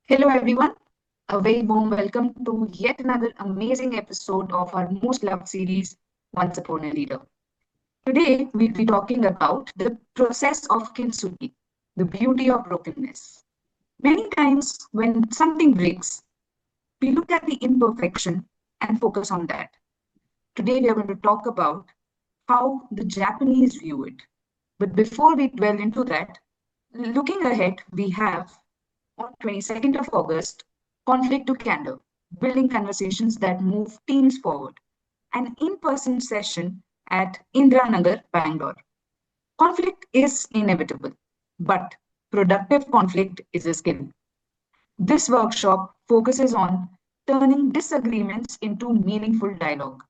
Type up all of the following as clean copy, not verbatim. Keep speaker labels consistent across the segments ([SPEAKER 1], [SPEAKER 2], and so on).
[SPEAKER 1] Hello, everyone. A very warm welcome to yet another amazing episode of our most loved series, Once Upon a Leader. Today, we'll be talking about the process of Kintsugi, the beauty of brokenness. Many times, when something breaks, we look at the imperfection and focus on that. Today, we are going to talk about how the Japanese view it. But before we dwell into that, looking ahead, we have on 22nd of August, Conflict to Candor, building conversations that move teams forward, an in-person session at Indiranagar, Bangalore. Conflict is inevitable, but productive conflict is a skill. This workshop focuses on turning disagreements into meaningful dialogue,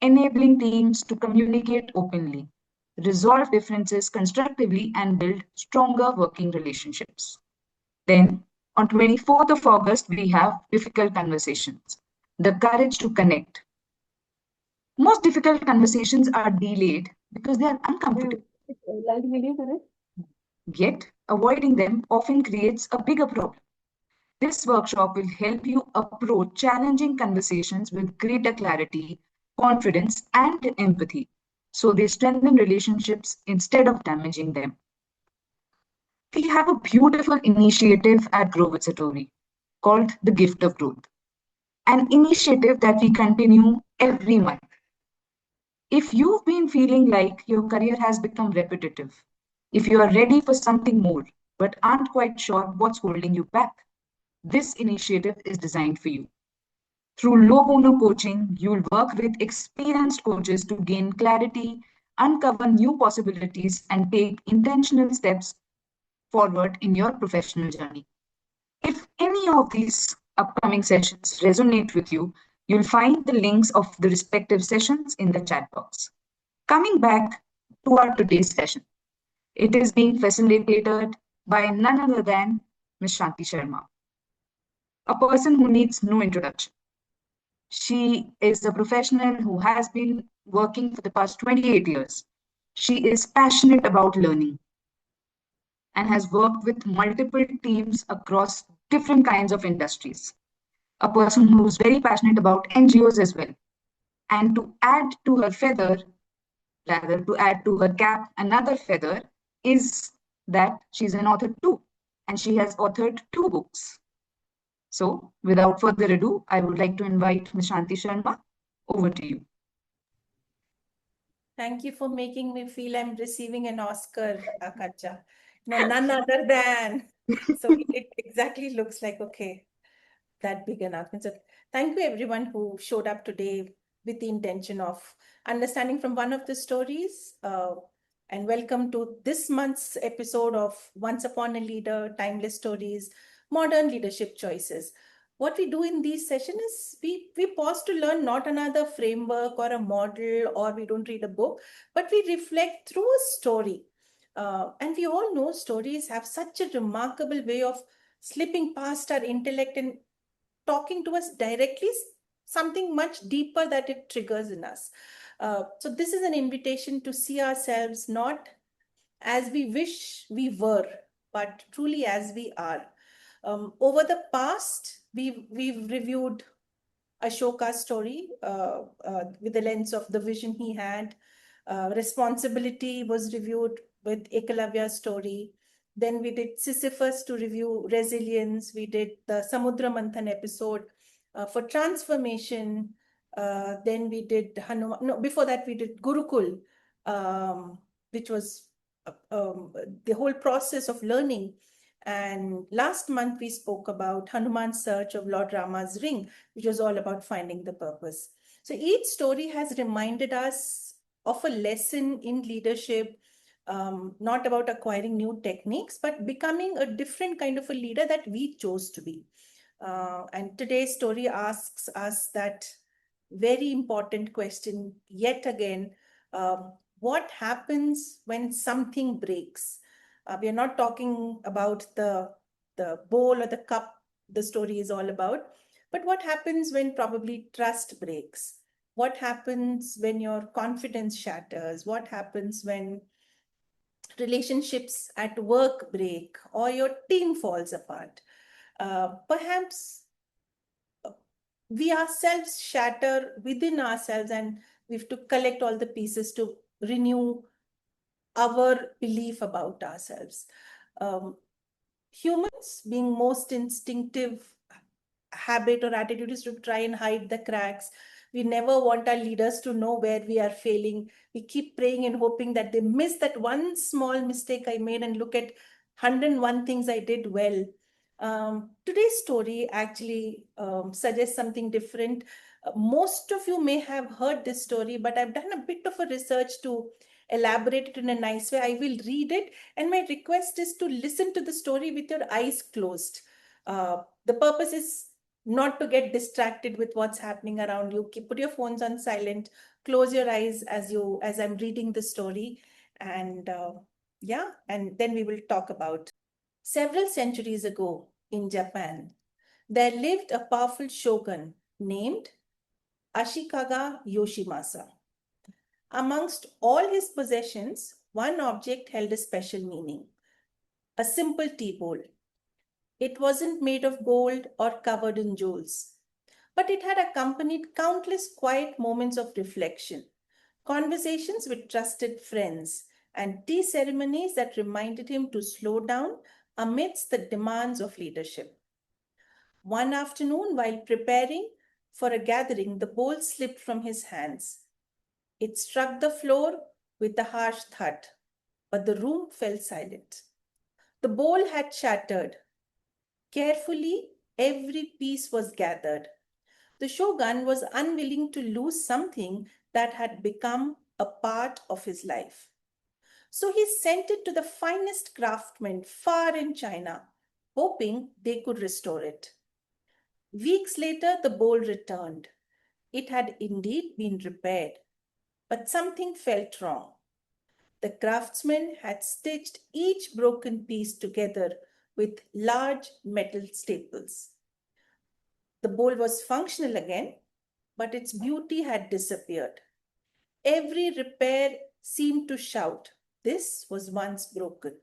[SPEAKER 1] enabling teams to communicate openly, resolve differences constructively, and build stronger working relationships. Then, on 24th of August, we have difficult conversations, the courage to connect. Most difficult conversations are delayed because they are uncomfortable. Yet, avoiding them often creates a bigger problem. This workshop will help you approach challenging conversations with greater clarity, confidence, and empathy so they strengthen relationships instead of damaging them. We have a beautiful initiative at Grow with Satori called the Gift of Growth, an initiative that we continue every month. If you've been feeling like your career has become repetitive, if you are ready for something more but aren't quite sure what's holding you back, this initiative is designed for you. Through low bono coaching, you'll work with experienced coaches to gain clarity, uncover new possibilities, and take intentional steps forward in your professional journey. If any of these upcoming sessions resonate with you, you'll find the links of the respective sessions in the chat box. Coming back to our today's session, it is being facilitated by none other than Ms. Shanti Sharma, a person who needs no introduction. She is a professional who has been working for the past 28 years. She is passionate about learning and has worked with multiple teams across different kinds of industries. A person who's very passionate about NGOs as well. And to add to her feather, rather to add to her cap another feather, is that she's an author too. And she has authored two books. So without further ado, I would like to invite Ms. Shanti Sharma. Over to you.
[SPEAKER 2] Thank you for making me feel I'm receiving an Oscar, Katja. No, none other than. So it exactly looks like, okay, that big announcement. So thank you everyone who showed up today with the intention of understanding from one of the stories. And welcome to this month's episode of Once Upon a Leader, Timeless Stories, Modern Leadership Choices. What we do in these sessions is we pause to learn not another framework or a model, or we don't read a book, but we reflect through a story. And we all know stories have such a remarkable way of slipping past our intellect and talking to us directly, something much deeper that it triggers in us. So this is an invitation to see ourselves not as we wish we were, but truly as we are. Over the past, we've reviewed Ashoka's story with the lens of the vision he had. Responsibility was reviewed with Ekalavya's story. Then we did Sisyphus to review resilience. We did the Samudra Manthan episode for transformation. Then we did Hanuman. No, before that we did Gurukul, which was the whole process of learning. And last month we spoke about Hanuman's search of Lord Rama's ring, which was all about finding the purpose. So each story has reminded us of a lesson in leadership, not about acquiring new techniques, but becoming a different kind of a leader that we chose to be. And today's story asks us that very important question yet again. What happens when something breaks? We are not talking about the bowl or the cup the story is all about, but what happens when probably trust breaks? What happens when your confidence shatters? What happens when relationships at work break or your team falls apart? Perhaps we ourselves shatter within ourselves, and we have to collect all the pieces to renew our belief about ourselves. Humans, being most instinctive habit or attitude is to try and hide the cracks. We never want our leaders to know where we are failing. We keep praying and hoping that they miss that one small mistake I made and look at 101 things I did well. Today's story actually suggests something different. Most of you may have heard this story, but I've done a bit of a research to elaborate it in a nice way. I will read it, and my request is to listen to the story with your eyes closed. The purpose is not to get distracted with what's happening around you. Put your phones on silent, close your eyes as I'm reading the story, and and then we will talk about. Several centuries ago in Japan, there lived a powerful shogun named Ashikaga Yoshimasa. Amongst all his possessions, one object held a special meaning: a simple tea bowl. It wasn't made of gold or covered in jewels, but it had accompanied countless quiet moments of reflection, conversations with trusted friends, and tea ceremonies that reminded him to slow down amidst the demands of leadership. One afternoon, while preparing for a gathering, the bowl slipped from his hands. It struck the floor with a harsh thud, but the room fell silent. The bowl had shattered. Carefully, every piece was gathered. The shogun was unwilling to lose something that had become a part of his life. So he sent it to the finest craftsmen far in China, hoping they could restore it. Weeks later, the bowl returned. It had indeed been repaired, but something felt wrong. The craftsmen had stitched each broken piece together with large metal staples. The bowl was functional again, but its beauty had disappeared. Every repair seemed to shout, "This was once broken."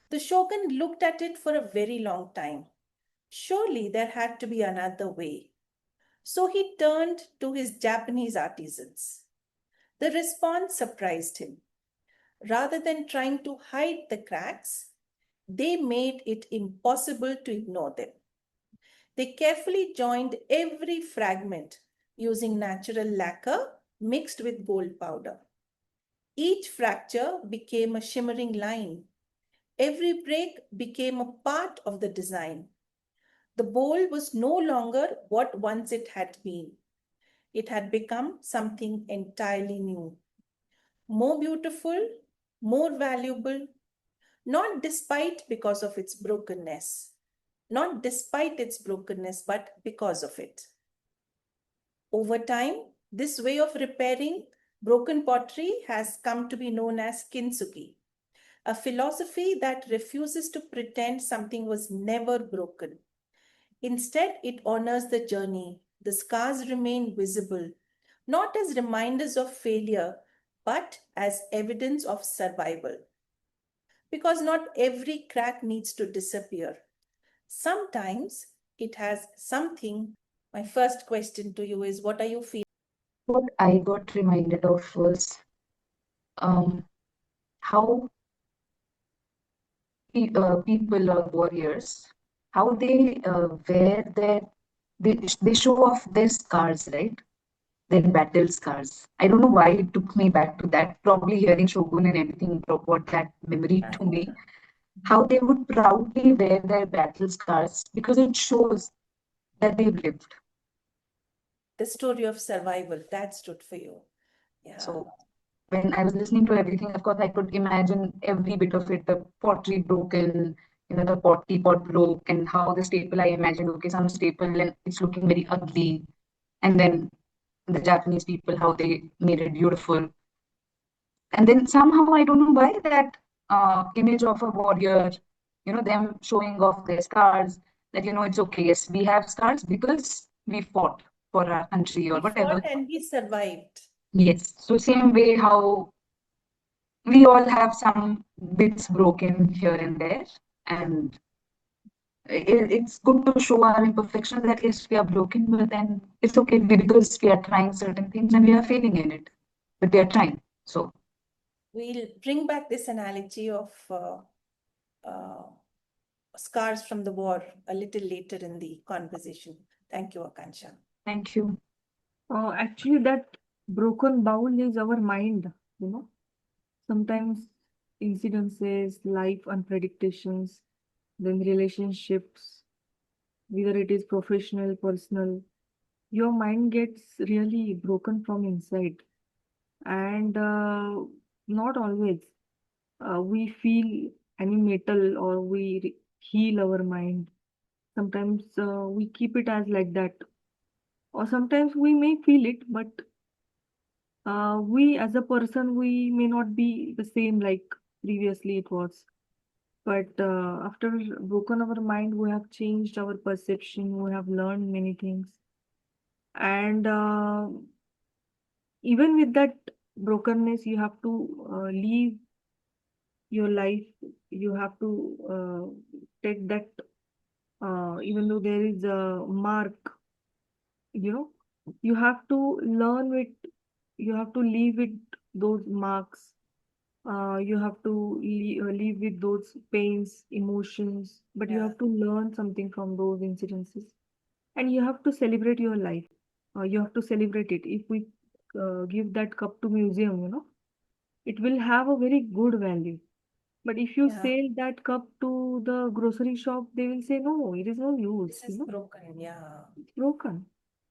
[SPEAKER 2] The shogun looked at it for a very long time. Surely there had to be another way. So he turned to his Japanese artisans. The response surprised him. Rather than trying to hide the cracks, they made it impossible to ignore them. They carefully joined every fragment using natural lacquer mixed with gold powder. Each fracture became a shimmering line. Every break became a part of the design. The bowl was no longer what once it had been. It had become something entirely new, more beautiful, more valuable, not despite because of its brokenness, not despite its brokenness, but because of it. Over time, this way of repairing broken pottery has come to be known as Kintsugi, a philosophy that refuses to pretend something was never broken. Instead, it honors the journey. The scars remain visible, not as reminders of failure, but as evidence of survival. Because not every crack needs to disappear. Sometimes it has something. My first question to you is, what are you feeling?
[SPEAKER 1] What I got reminded of was how people or warriors, how they wear they show off their scars, right? Their battle scars. I don't know why it took me back to that. Probably hearing Shogun and everything brought that memory to me. How they would proudly wear their battle scars because it shows that they've lived.
[SPEAKER 2] The story of survival, that stood for you. Yeah.
[SPEAKER 1] So when I was listening to everything, of course, I could imagine every bit of it, the pottery broken, the teapot broke, and how the staple, I imagined, okay, some staple and it's looking very ugly. And then the Japanese people, how they made it beautiful. And then somehow, I don't know why, that image of a warrior, them showing off their scars, that, it's okay, yes, we have scars because we fought for our country or
[SPEAKER 2] We fought
[SPEAKER 1] whatever.
[SPEAKER 2] and we survived.
[SPEAKER 1] Yes. So same way how we all have some bits broken here and there, and It's good to show our imperfections that yes, we are broken, but then it's okay because we are trying certain things and we are failing in it, but we are trying. So
[SPEAKER 2] We'll bring back this analogy of uh, scars from the war a little later in the conversation. Thank you, Akansha.
[SPEAKER 1] thank you.
[SPEAKER 3] Actually, that broken bowl is our mind, you know. Sometimes incidences, life unpredictations, then relationships, whether it is professional, personal, your mind gets really broken from inside. And not always we feel any metal or heal our mind. Sometimes we keep it as like that, or sometimes we may feel it, but we as a person we may not be the same like previously it was. But after broken our mind, we have changed our perception, we have learned many things. And even with that brokenness, you have to live your life. You have to take that, even though there is a mark, you know, you have to learn with, you have to live with those marks. You have to live with those pains, emotions, but you
[SPEAKER 2] Yeah,
[SPEAKER 3] have to learn something from those incidences, and you have to celebrate your life. You have to celebrate it. If we give that cup to museum, you know, it will have a very good value. But if you
[SPEAKER 2] yeah.
[SPEAKER 3] sell that cup to the grocery shop, they will say, no, it is no use,
[SPEAKER 2] This
[SPEAKER 3] you
[SPEAKER 2] is
[SPEAKER 3] know,
[SPEAKER 2] broken. Yeah.
[SPEAKER 3] it's broken.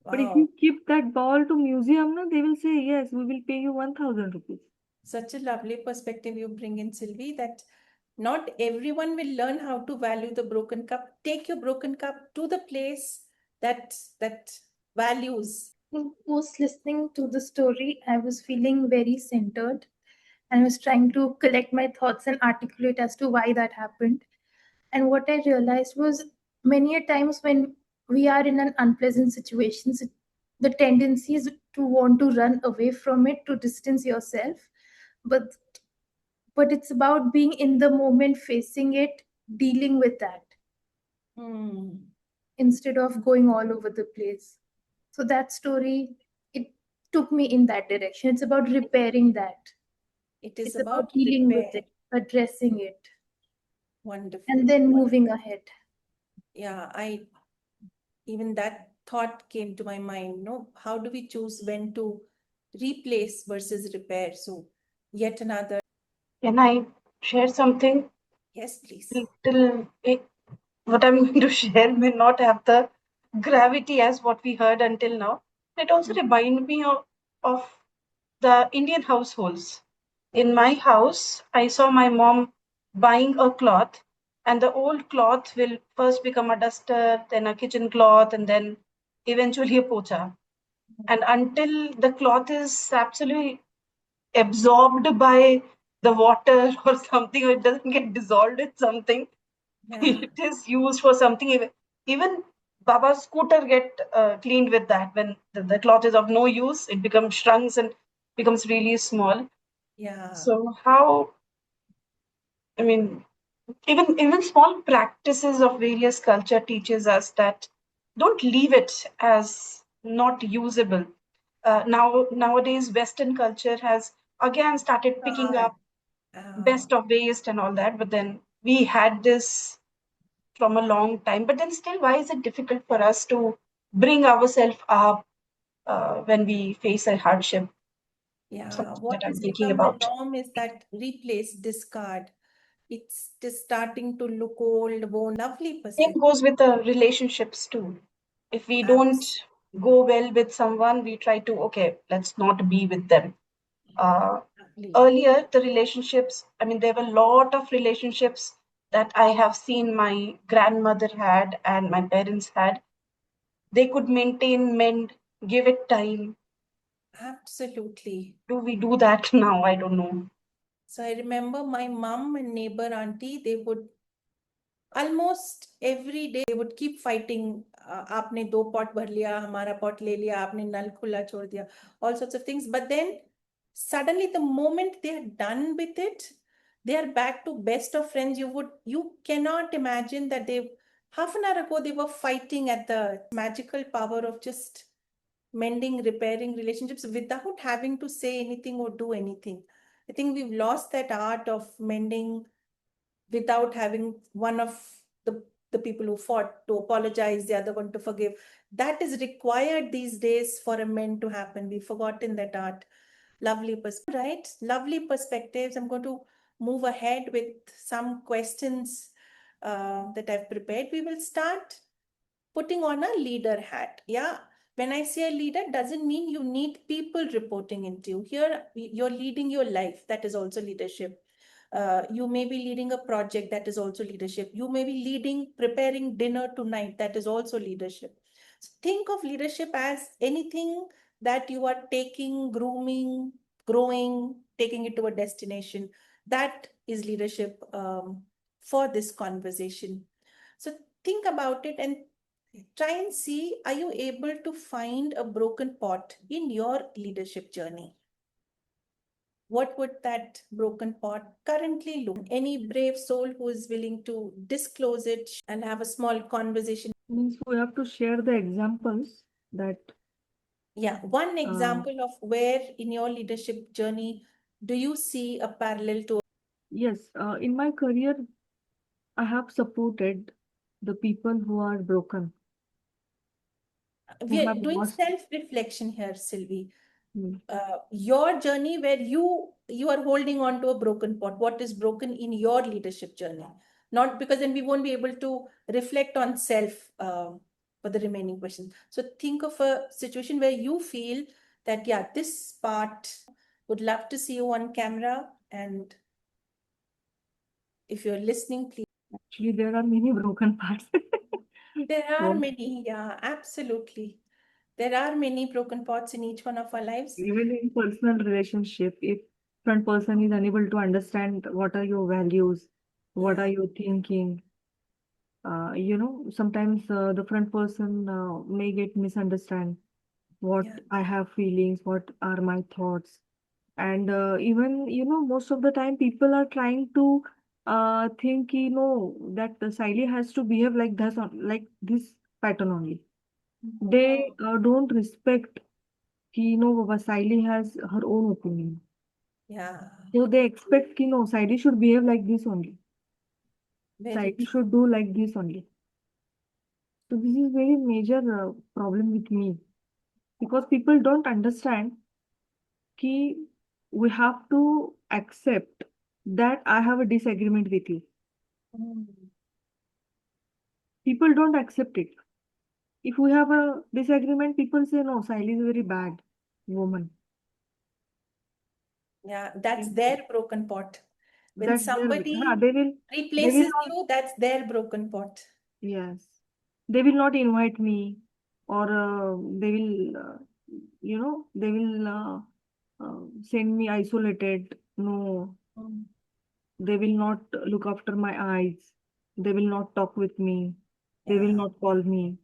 [SPEAKER 3] But if
[SPEAKER 2] Wow.
[SPEAKER 3] you keep that ball to museum, no, they will say, yes, we will pay you 1,000 rupees.
[SPEAKER 2] Such a lovely perspective you bring in, Sylvie, that not everyone will learn how to value the broken cup. Take your broken cup to the place that values.
[SPEAKER 4] Was listening to the story, I was feeling very centered and was trying to collect my thoughts and articulate as to why that happened. And what I realized was many a times when we are in an unpleasant situation, the tendency is to want to run away from it, to distance yourself. But it's about being in the moment, facing it, dealing with that
[SPEAKER 2] Hmm.
[SPEAKER 4] instead of going all over the place. So that story, it took me in that direction. It's about repairing that.
[SPEAKER 2] It is
[SPEAKER 4] It's about
[SPEAKER 2] about
[SPEAKER 4] dealing with
[SPEAKER 2] repair.
[SPEAKER 4] it, addressing it, and
[SPEAKER 2] Wonderful.
[SPEAKER 4] then moving ahead.
[SPEAKER 2] Yeah, I even that thought came to my mind. No, how do we choose when to replace versus repair? So, yet another.
[SPEAKER 5] Can I share something?
[SPEAKER 2] Yes, please.
[SPEAKER 5] Little, what I'm going to share may not have the gravity as what we heard until now. It also reminds me of the Indian households. In my house, I saw my mom buying a cloth, and the old cloth will first become a duster, then a kitchen cloth, and then eventually a pocha. And until the cloth is absolutely absorbed by the water or something, or it doesn't get dissolved in something,
[SPEAKER 2] Yeah,
[SPEAKER 5] it is used for something. Even Baba's scooter get cleaned with that. When the cloth is of no use, it becomes shrunks and becomes really small.
[SPEAKER 2] yeah,
[SPEAKER 5] So how, I mean, even small practices of various culture teaches us that don't leave it as not usable. Nowadays Western culture has again started picking
[SPEAKER 2] God.
[SPEAKER 5] up best of waste and all that, but then we had this from a long time. But then still, why is it difficult for us to bring ourselves up when we face a hardship?
[SPEAKER 2] Yeah,
[SPEAKER 5] Something that
[SPEAKER 2] what
[SPEAKER 5] I'm
[SPEAKER 2] has
[SPEAKER 5] thinking
[SPEAKER 2] become the
[SPEAKER 5] about.
[SPEAKER 2] norm is that replace, discard. It's just starting to look old, worn, lovely
[SPEAKER 5] Same
[SPEAKER 2] perspective.
[SPEAKER 5] goes with the relationships too. If we don't go well with someone, we try to, okay, let's not be with them. Uh,
[SPEAKER 2] Absolutely.
[SPEAKER 5] Earlier, the relationships, I mean, there were a lot of relationships that I have seen my grandmother had and my parents had. They could maintain, mend, give it time.
[SPEAKER 2] Absolutely.
[SPEAKER 5] Do we do that now? I don't know.
[SPEAKER 2] So I remember my mom and neighbor auntie, they would almost every day they would keep fighting. आपने दो pot भर लिया, हमारा pot ले लिया, आपने नल खुला छोड़ दिया, all sorts of things. But then suddenly the moment they are done with it, they are back to best of friends. You cannot imagine that half an hour ago, they were fighting at the magical power of just mending, repairing relationships without having to say anything or do anything. I think we've lost that art of mending without having one of the people who fought to apologize, the other one to forgive. That is required these days for a men to happen. We've forgotten that art. Lovely perspective, right? Lovely perspectives. I'm going to move ahead with some questions that I've prepared. We will start putting on a leader hat. Yeah. When I say a leader, doesn't mean you need people reporting into you. Here, you're leading your life. That is also leadership. You may be leading a project. That is also leadership. You may be leading, preparing dinner tonight. That is also leadership. So think of leadership as anything that you are taking, grooming, growing, taking it to a destination. That is leadership for this conversation. So think about it and try and see, are you able to find a broken pot in your leadership journey? What would that broken pot currently look? Any brave soul who is willing to disclose it and have a small conversation?
[SPEAKER 3] Means we have to share the examples that
[SPEAKER 2] Yeah, one example of where in your leadership journey do you see a parallel to?
[SPEAKER 3] yes, in my career, I have supported the people who are broken,
[SPEAKER 2] We
[SPEAKER 3] who
[SPEAKER 2] are
[SPEAKER 3] have
[SPEAKER 2] doing
[SPEAKER 3] lost.
[SPEAKER 2] self-reflection here, Sylvie.
[SPEAKER 3] Mm.
[SPEAKER 2] Your journey where you are holding on to a broken pot. What is broken in your leadership journey? Not because then we won't be able to reflect on self for the remaining questions. So think of a situation where you feel that, yeah, this part would love to see you on camera. And if you're listening, please.
[SPEAKER 3] Actually, there are many broken parts.
[SPEAKER 2] There are
[SPEAKER 3] So,
[SPEAKER 2] many, yeah, absolutely. There are many broken pots in each one of our lives.
[SPEAKER 3] even in personal relationship, if front person is unable to understand what are your values, what
[SPEAKER 2] Yeah,
[SPEAKER 3] are you thinking, sometimes the front person may get misunderstand what
[SPEAKER 2] yeah,
[SPEAKER 3] I have feelings, what are my thoughts. And even, most of the time people are trying to think, that the Siley has to behave like this, like this pattern only. They don't respect, Baba Siley has her own opinion.
[SPEAKER 2] yeah,
[SPEAKER 3] So they expect, Siley should behave like this only.
[SPEAKER 2] very
[SPEAKER 3] Siley
[SPEAKER 2] true.
[SPEAKER 3] should do like this only. So this is very major problem with me, because people don't understand कि we have to accept that I have a disagreement with you.
[SPEAKER 2] Mm.
[SPEAKER 3] People don't accept it. If we have a disagreement, people say, no, Siley is a very bad woman.
[SPEAKER 2] Yeah, that's
[SPEAKER 3] Mm.
[SPEAKER 2] their broken pot. When
[SPEAKER 3] That's their,
[SPEAKER 2] somebody
[SPEAKER 3] they will
[SPEAKER 2] replaces
[SPEAKER 3] not,
[SPEAKER 2] you, that's their broken pot.
[SPEAKER 3] yes, they will not invite me, or they will, they will send me isolated. No,
[SPEAKER 2] Mm.
[SPEAKER 3] they will not look after my eyes. They will not talk with me. They will
[SPEAKER 2] Yeah,
[SPEAKER 3] not call me.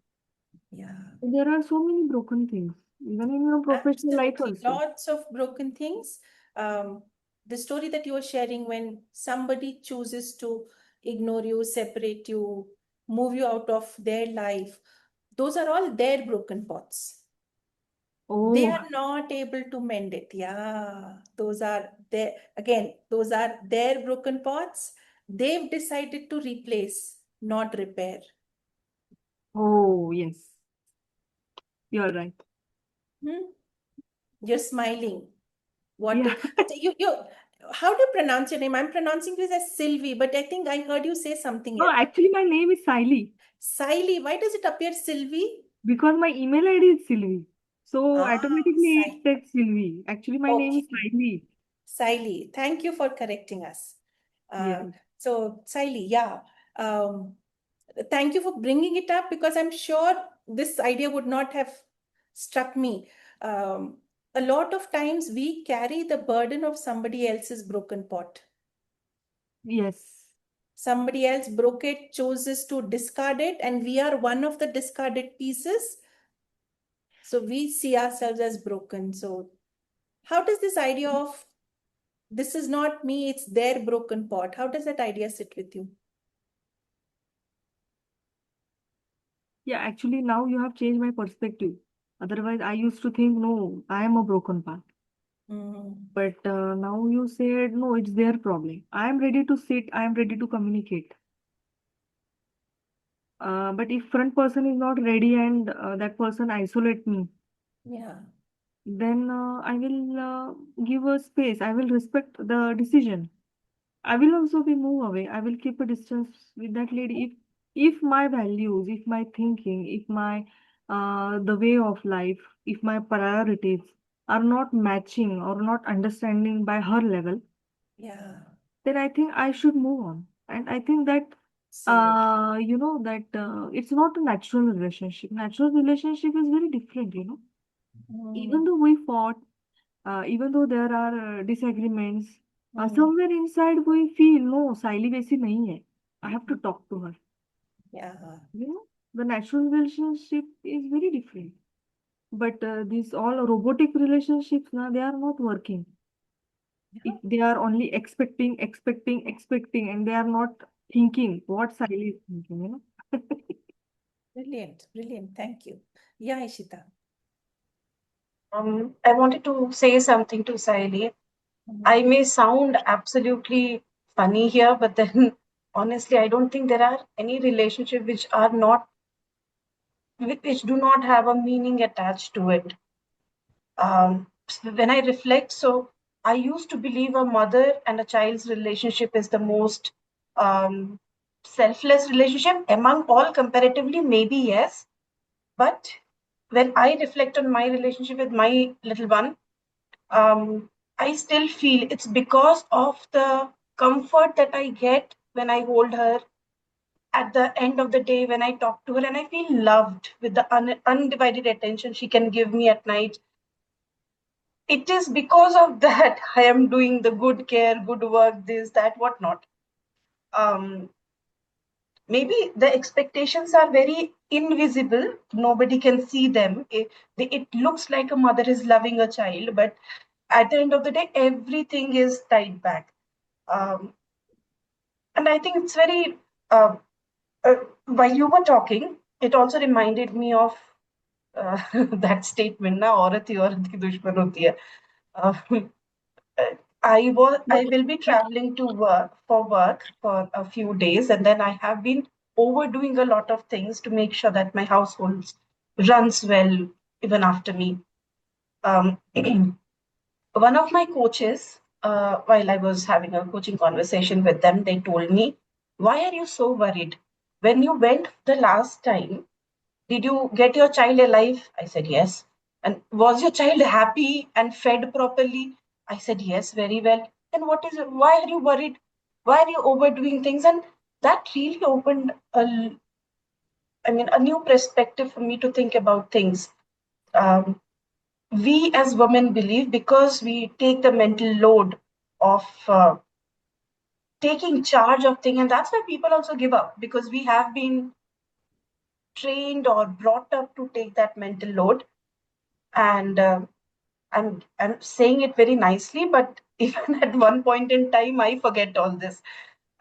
[SPEAKER 2] yeah,
[SPEAKER 3] There are so many broken things, even in your professional life
[SPEAKER 2] absolutely.
[SPEAKER 3] also.
[SPEAKER 2] Lots of broken things. Um, the story that you were sharing when somebody chooses to ignore you, separate you, move you out of their life, those are all their broken pots. They
[SPEAKER 3] Oh,
[SPEAKER 2] are not able to mend it. Yeah, those are their, again, those are their broken pots. They've decided to replace, not repair.
[SPEAKER 3] oh, yes, you're right.
[SPEAKER 2] Hmm? You're smiling. What
[SPEAKER 3] Yeah.
[SPEAKER 2] is, how do you pronounce your name? I'm pronouncing this as Sylvie, but I think I heard you say something
[SPEAKER 3] No,
[SPEAKER 2] else.
[SPEAKER 3] actually, my name is Siley,
[SPEAKER 2] Siley, why does it appear Sylvie?
[SPEAKER 3] because my email ID is Sylvie. So
[SPEAKER 2] Ah,
[SPEAKER 3] automatically it
[SPEAKER 2] Siley.
[SPEAKER 3] takes Sylvie. Actually, my name is
[SPEAKER 2] Okay.
[SPEAKER 3] Siley.
[SPEAKER 2] Siley, thank you for correcting us.
[SPEAKER 3] Yes.
[SPEAKER 2] So, Siley, yeah. Um, Thank you for bringing it up, because I'm sure this idea would not have struck me. A lot of times we carry the burden of somebody else's broken pot.
[SPEAKER 3] Yes.
[SPEAKER 2] Somebody else broke it, chooses to discard it, and we are one of the discarded pieces. So we see ourselves as broken. So, how does this idea of this is not me, it's their broken pot, how does that idea sit with you?
[SPEAKER 3] Yeah, actually, now you have changed my perspective. Otherwise, I used to think, no, I am a broken part.
[SPEAKER 2] Mm.
[SPEAKER 3] But now you said, no, it's their problem. I am ready to sit, I am ready to communicate. But if front person is not ready and that person isolate me,
[SPEAKER 2] Yeah.
[SPEAKER 3] then I will give a space. I will respect the decision. I will also be move away. I will keep a distance with that lady if my values, if my thinking, if my the way of life, if my priorities are not matching or not understanding by her level,
[SPEAKER 2] Yeah.
[SPEAKER 3] then I think I should move on. And I think that
[SPEAKER 2] Absolutely.
[SPEAKER 3] it's not a natural relationship. Natural relationship is very different, you know. Even
[SPEAKER 2] Mm.
[SPEAKER 3] though we fought, even though there are disagreements,
[SPEAKER 2] Mm.
[SPEAKER 3] somewhere inside we feel no, Saili वैसी नहीं है. I have to talk to her.
[SPEAKER 2] Yeah.
[SPEAKER 3] You know, the natural relationship is very different. But these all robotic relationships now they are not working.
[SPEAKER 2] Yeah.
[SPEAKER 3] If they are only expecting, and they are not thinking what Saili is thinking, you know.
[SPEAKER 2] Brilliant. Brilliant. Thank you. Yeah, Ishita.
[SPEAKER 5] I wanted to say something to Saili. I
[SPEAKER 2] Mhm.
[SPEAKER 5] may sound absolutely funny here, but then honestly, I don't think there are any relationship which are not which do not have a meaning attached to it. When I reflect, so I used to believe a mother and a child's relationship is the most um, selfless relationship among all comparatively, maybe yes. But when I reflect on my relationship with my little one, I still feel it's because of the comfort that I get when I hold her at the end of the day, when I talk to her, and I feel loved with the undivided attention she can give me at night. It is because of that I am doing the good care, good work, this, that, whatnot. Um, Maybe the expectations are very invisible. Nobody can see them. It looks like a mother is loving a child, but at the end of the day, everything is tied back. Um, and I think it's very, uh, while you were talking, it also reminded me of that statement, na, औरत ही औरत की दुश्मन होती है. Uh, I will be
[SPEAKER 3] But
[SPEAKER 5] traveling to work for a few days, and then I have been overdoing a lot of things to make sure that my household runs well even after me. Um, One of my coaches, while I was having a coaching conversation with them, they told me, "Why are you so worried? When you went the last time, did you get your child alive?" I said, "Yes." "And was your child happy and fed properly?" I said, "Yes, very well." "Then what is it? Why are you worried? Why are you overdoing things?" And that really opened a new perspective for me to think about things. Um, we as women believe because we take the mental load of taking charge of things, and that's why people also give up because we have been trained or brought up to take that mental load. And I'm saying it very nicely, but even at one point in time, I forget all this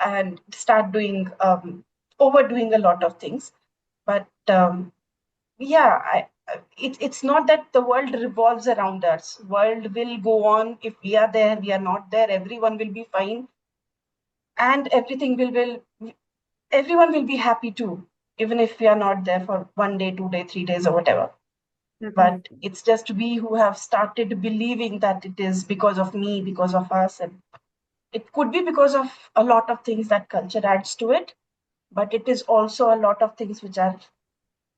[SPEAKER 5] and start doing overdoing a lot of things. But yeah, it's not that the world revolves around us. World will go on. If we are there, we are not there. Everyone will be fine, and everyone will be happy too, even if we are not there for 1 day, 2 day, 3 days, or whatever. But
[SPEAKER 3] definitely.
[SPEAKER 5] it's just we who have started believing that it is because of me, because of us, and it could be because of a lot of things that culture adds to it, but it is also a lot of things which are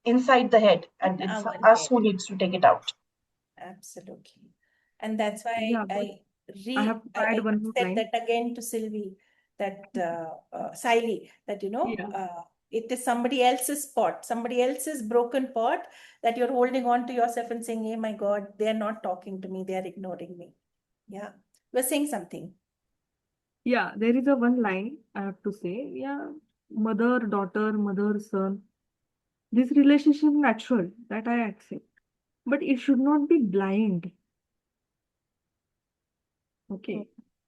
[SPEAKER 5] inside the head,
[SPEAKER 2] In
[SPEAKER 5] and it's
[SPEAKER 2] our
[SPEAKER 5] us
[SPEAKER 2] head.
[SPEAKER 5] who needs to take it out.
[SPEAKER 2] Absolutely. And that's why
[SPEAKER 3] Yeah, but I have to
[SPEAKER 2] I
[SPEAKER 3] add one more
[SPEAKER 2] said
[SPEAKER 3] line.
[SPEAKER 2] that again to Sylvie, that Siley, that
[SPEAKER 3] Yeah.
[SPEAKER 2] it is somebody else's pot, somebody else's broken pot that you're holding on to yourself and saying, "Hey, my God, they're not talking to me, they're ignoring me." Yeah. We're saying something.
[SPEAKER 3] Yeah, there is a one line I have to say. Yeah, mother, daughter, mother, son. This relationship natural that I accept, but it should not be blind.
[SPEAKER 2] Mm.
[SPEAKER 3] Okay,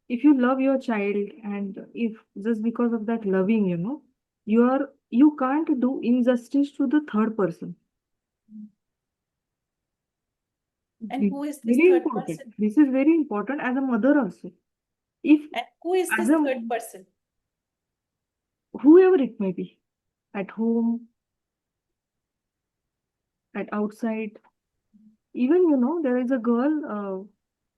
[SPEAKER 3] if you love your child, and if just because of that loving, you know, You can't do injustice to the third person.
[SPEAKER 2] And
[SPEAKER 3] This
[SPEAKER 2] who
[SPEAKER 3] is
[SPEAKER 2] is this
[SPEAKER 3] very
[SPEAKER 2] third
[SPEAKER 3] important.
[SPEAKER 2] person?
[SPEAKER 3] This is very important as a mother also. If
[SPEAKER 2] And who is
[SPEAKER 3] as
[SPEAKER 2] this
[SPEAKER 3] a
[SPEAKER 2] third person?
[SPEAKER 3] whoever it may be, at home, at outside, even there is a girl.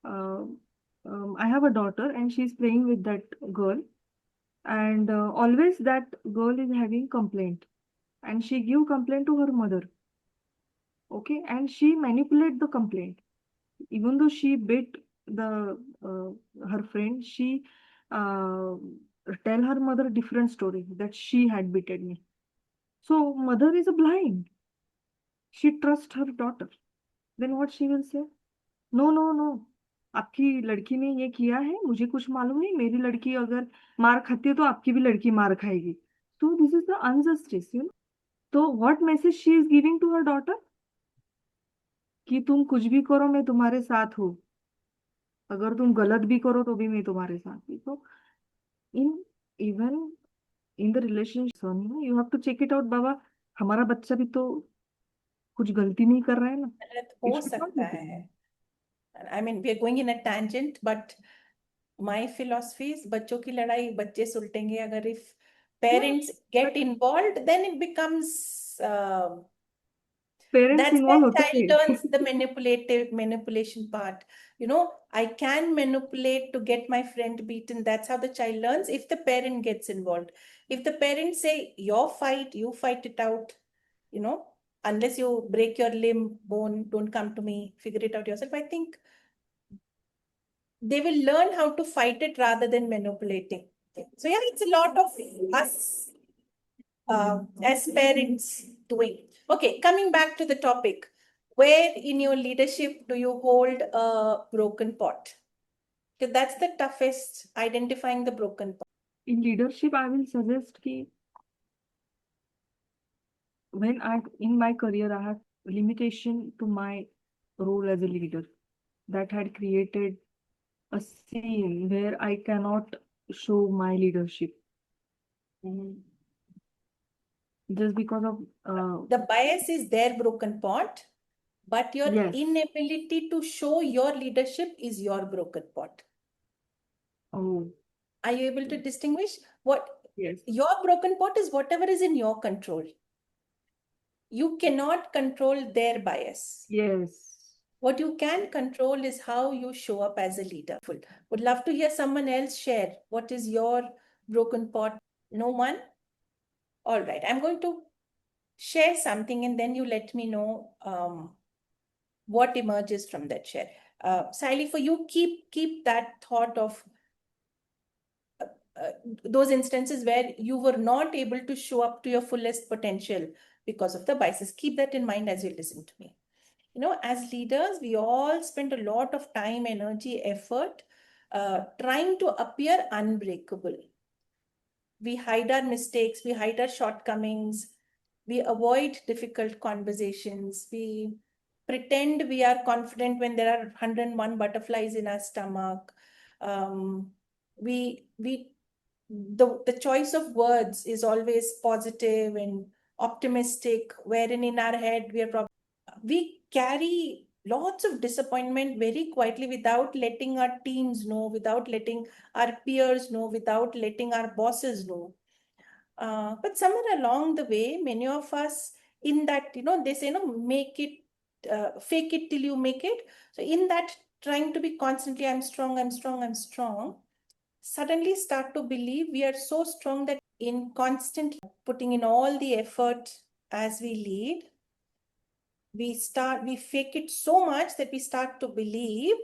[SPEAKER 3] I have a daughter, and she's playing with that girl, and always that girl is having complaint, and she give complaint to her mother. Okay, and she manipulate the complaint. Even though she beat the her friend, she uh, tell her mother different story that she had beaten me. So mother is a blind. She trust her daughter. Then what she will say? No, no, no. आपकी लड़की ने ये किया है, मुझे कुछ मालूम नहीं. मेरी लड़की अगर मार खाती है तो आपकी भी लड़की मार खाएगी. So this is the injustice. So what message she is giving to her daughter? कि तुम कुछ भी करो मैं तुम्हारे साथ हूँ. अगर तुम गलत भी करो तो भी मैं तुम्हारे साथ हूँ. तो in even in the relationship you have to check it out. बाबा, हमारा बच्चा भी तो कुछ गलती नहीं कर रहा है ना.
[SPEAKER 2] गलत
[SPEAKER 3] It
[SPEAKER 2] हो
[SPEAKER 3] should not
[SPEAKER 2] सकता
[SPEAKER 3] be
[SPEAKER 2] है.
[SPEAKER 3] done.
[SPEAKER 2] I mean, we are going in a tangent, but my philosophy is बच्चों की लड़ाई बच्चे सुलटेंगे. अगर if parents get
[SPEAKER 3] but
[SPEAKER 2] involved, then it becomes
[SPEAKER 3] parents
[SPEAKER 2] that's
[SPEAKER 3] involve
[SPEAKER 2] where
[SPEAKER 3] होते
[SPEAKER 2] child
[SPEAKER 3] हैं.
[SPEAKER 2] learns the manipulation part. I can manipulate to get my friend beaten. That's how the child learns if the parent gets involved. If the parents say, your fight, you fight it out, unless you break your limb, bone, don't come to me, figure it out yourself. I think they will learn how to fight it rather than manipulating. So yeah, it's a lot of us as parents doing. Okay, coming back to the topic, where in your leadership do you hold a broken pot? Because that's the toughest, identifying the broken pot.
[SPEAKER 3] In leadership, I will suggest कि when in my career I have limitation to my role as a leader that had created a scene where I cannot show my leadership just because of
[SPEAKER 2] The bias is their broken pot, but your
[SPEAKER 3] yes.
[SPEAKER 2] inability to show your leadership is your broken pot.
[SPEAKER 3] Oh,
[SPEAKER 2] Are you able to distinguish what
[SPEAKER 3] yes.
[SPEAKER 2] your broken pot is? Whatever is in your control. You cannot control their bias.
[SPEAKER 3] Yes.
[SPEAKER 2] What you can control is how you show up as a leader. Would love to hear someone else share. What is your broken pot? No one? All right. I'm going to share something and then you let me know what emerges from that share. Sally, for you, keep that thought of those instances where you were not able to show up to your fullest potential because of the biases. Keep that in mind as you listen to me. As leaders, we all spend a lot of time, energy, effort trying to appear unbreakable. We hide our mistakes, we hide our shortcomings, we avoid difficult conversations, we pretend we are confident when there are 101 butterflies in our stomach. The choice of words is always positive and optimistic, wherein in our head we carry lots of disappointment very quietly without letting our teams know, without letting our peers know, without letting our bosses know. But somewhere along the way, many of us in that, they say, make it, fake it till you make it. So in that, trying to be constantly, I'm strong, I'm strong, I'm strong, suddenly start to believe we are so strong that in constantly putting in all the effort as we lead, we fake it so much that we start to believe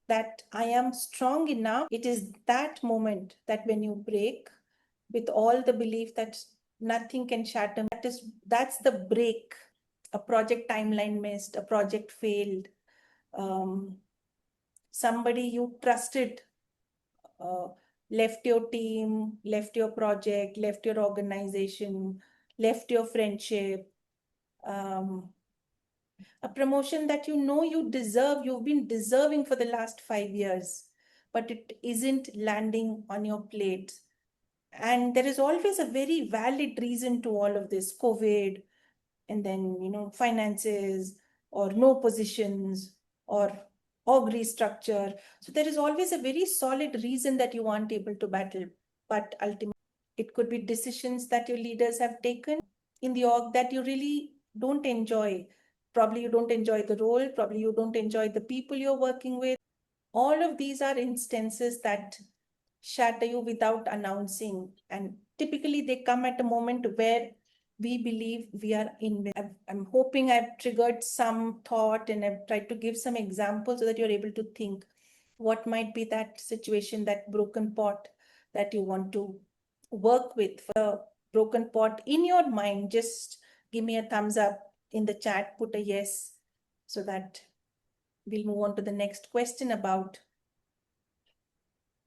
[SPEAKER 2] that I am strong enough. It is that moment that when you break with all the belief that nothing can shatter, that's the break. A project timeline missed, a project failed, somebody you trusted left your team, left your project, left your organization, left your friendship. A promotion that you deserve, you've been deserving for the last 5 years, but it isn't landing on your plate. And there is always a very valid reason to all of this, COVID, and then, finances, or no positions, or org restructure. So there is always a very solid reason that you aren't able to battle. But ultimately, it could be decisions that your leaders have taken in the org that you really don't enjoy. Probably you don't enjoy the role, probably you don't enjoy the people you're working with. All of these are instances that shatter you without announcing. And typically they come at a moment where we believe we are in. I'm hoping I've triggered some thought and I've tried to give some examples so that you're able to think what might be that situation, that broken pot that you want to work with. For a broken pot in your mind, just give me a thumbs up in the chat, put a yes, so that we'll move on to the next question about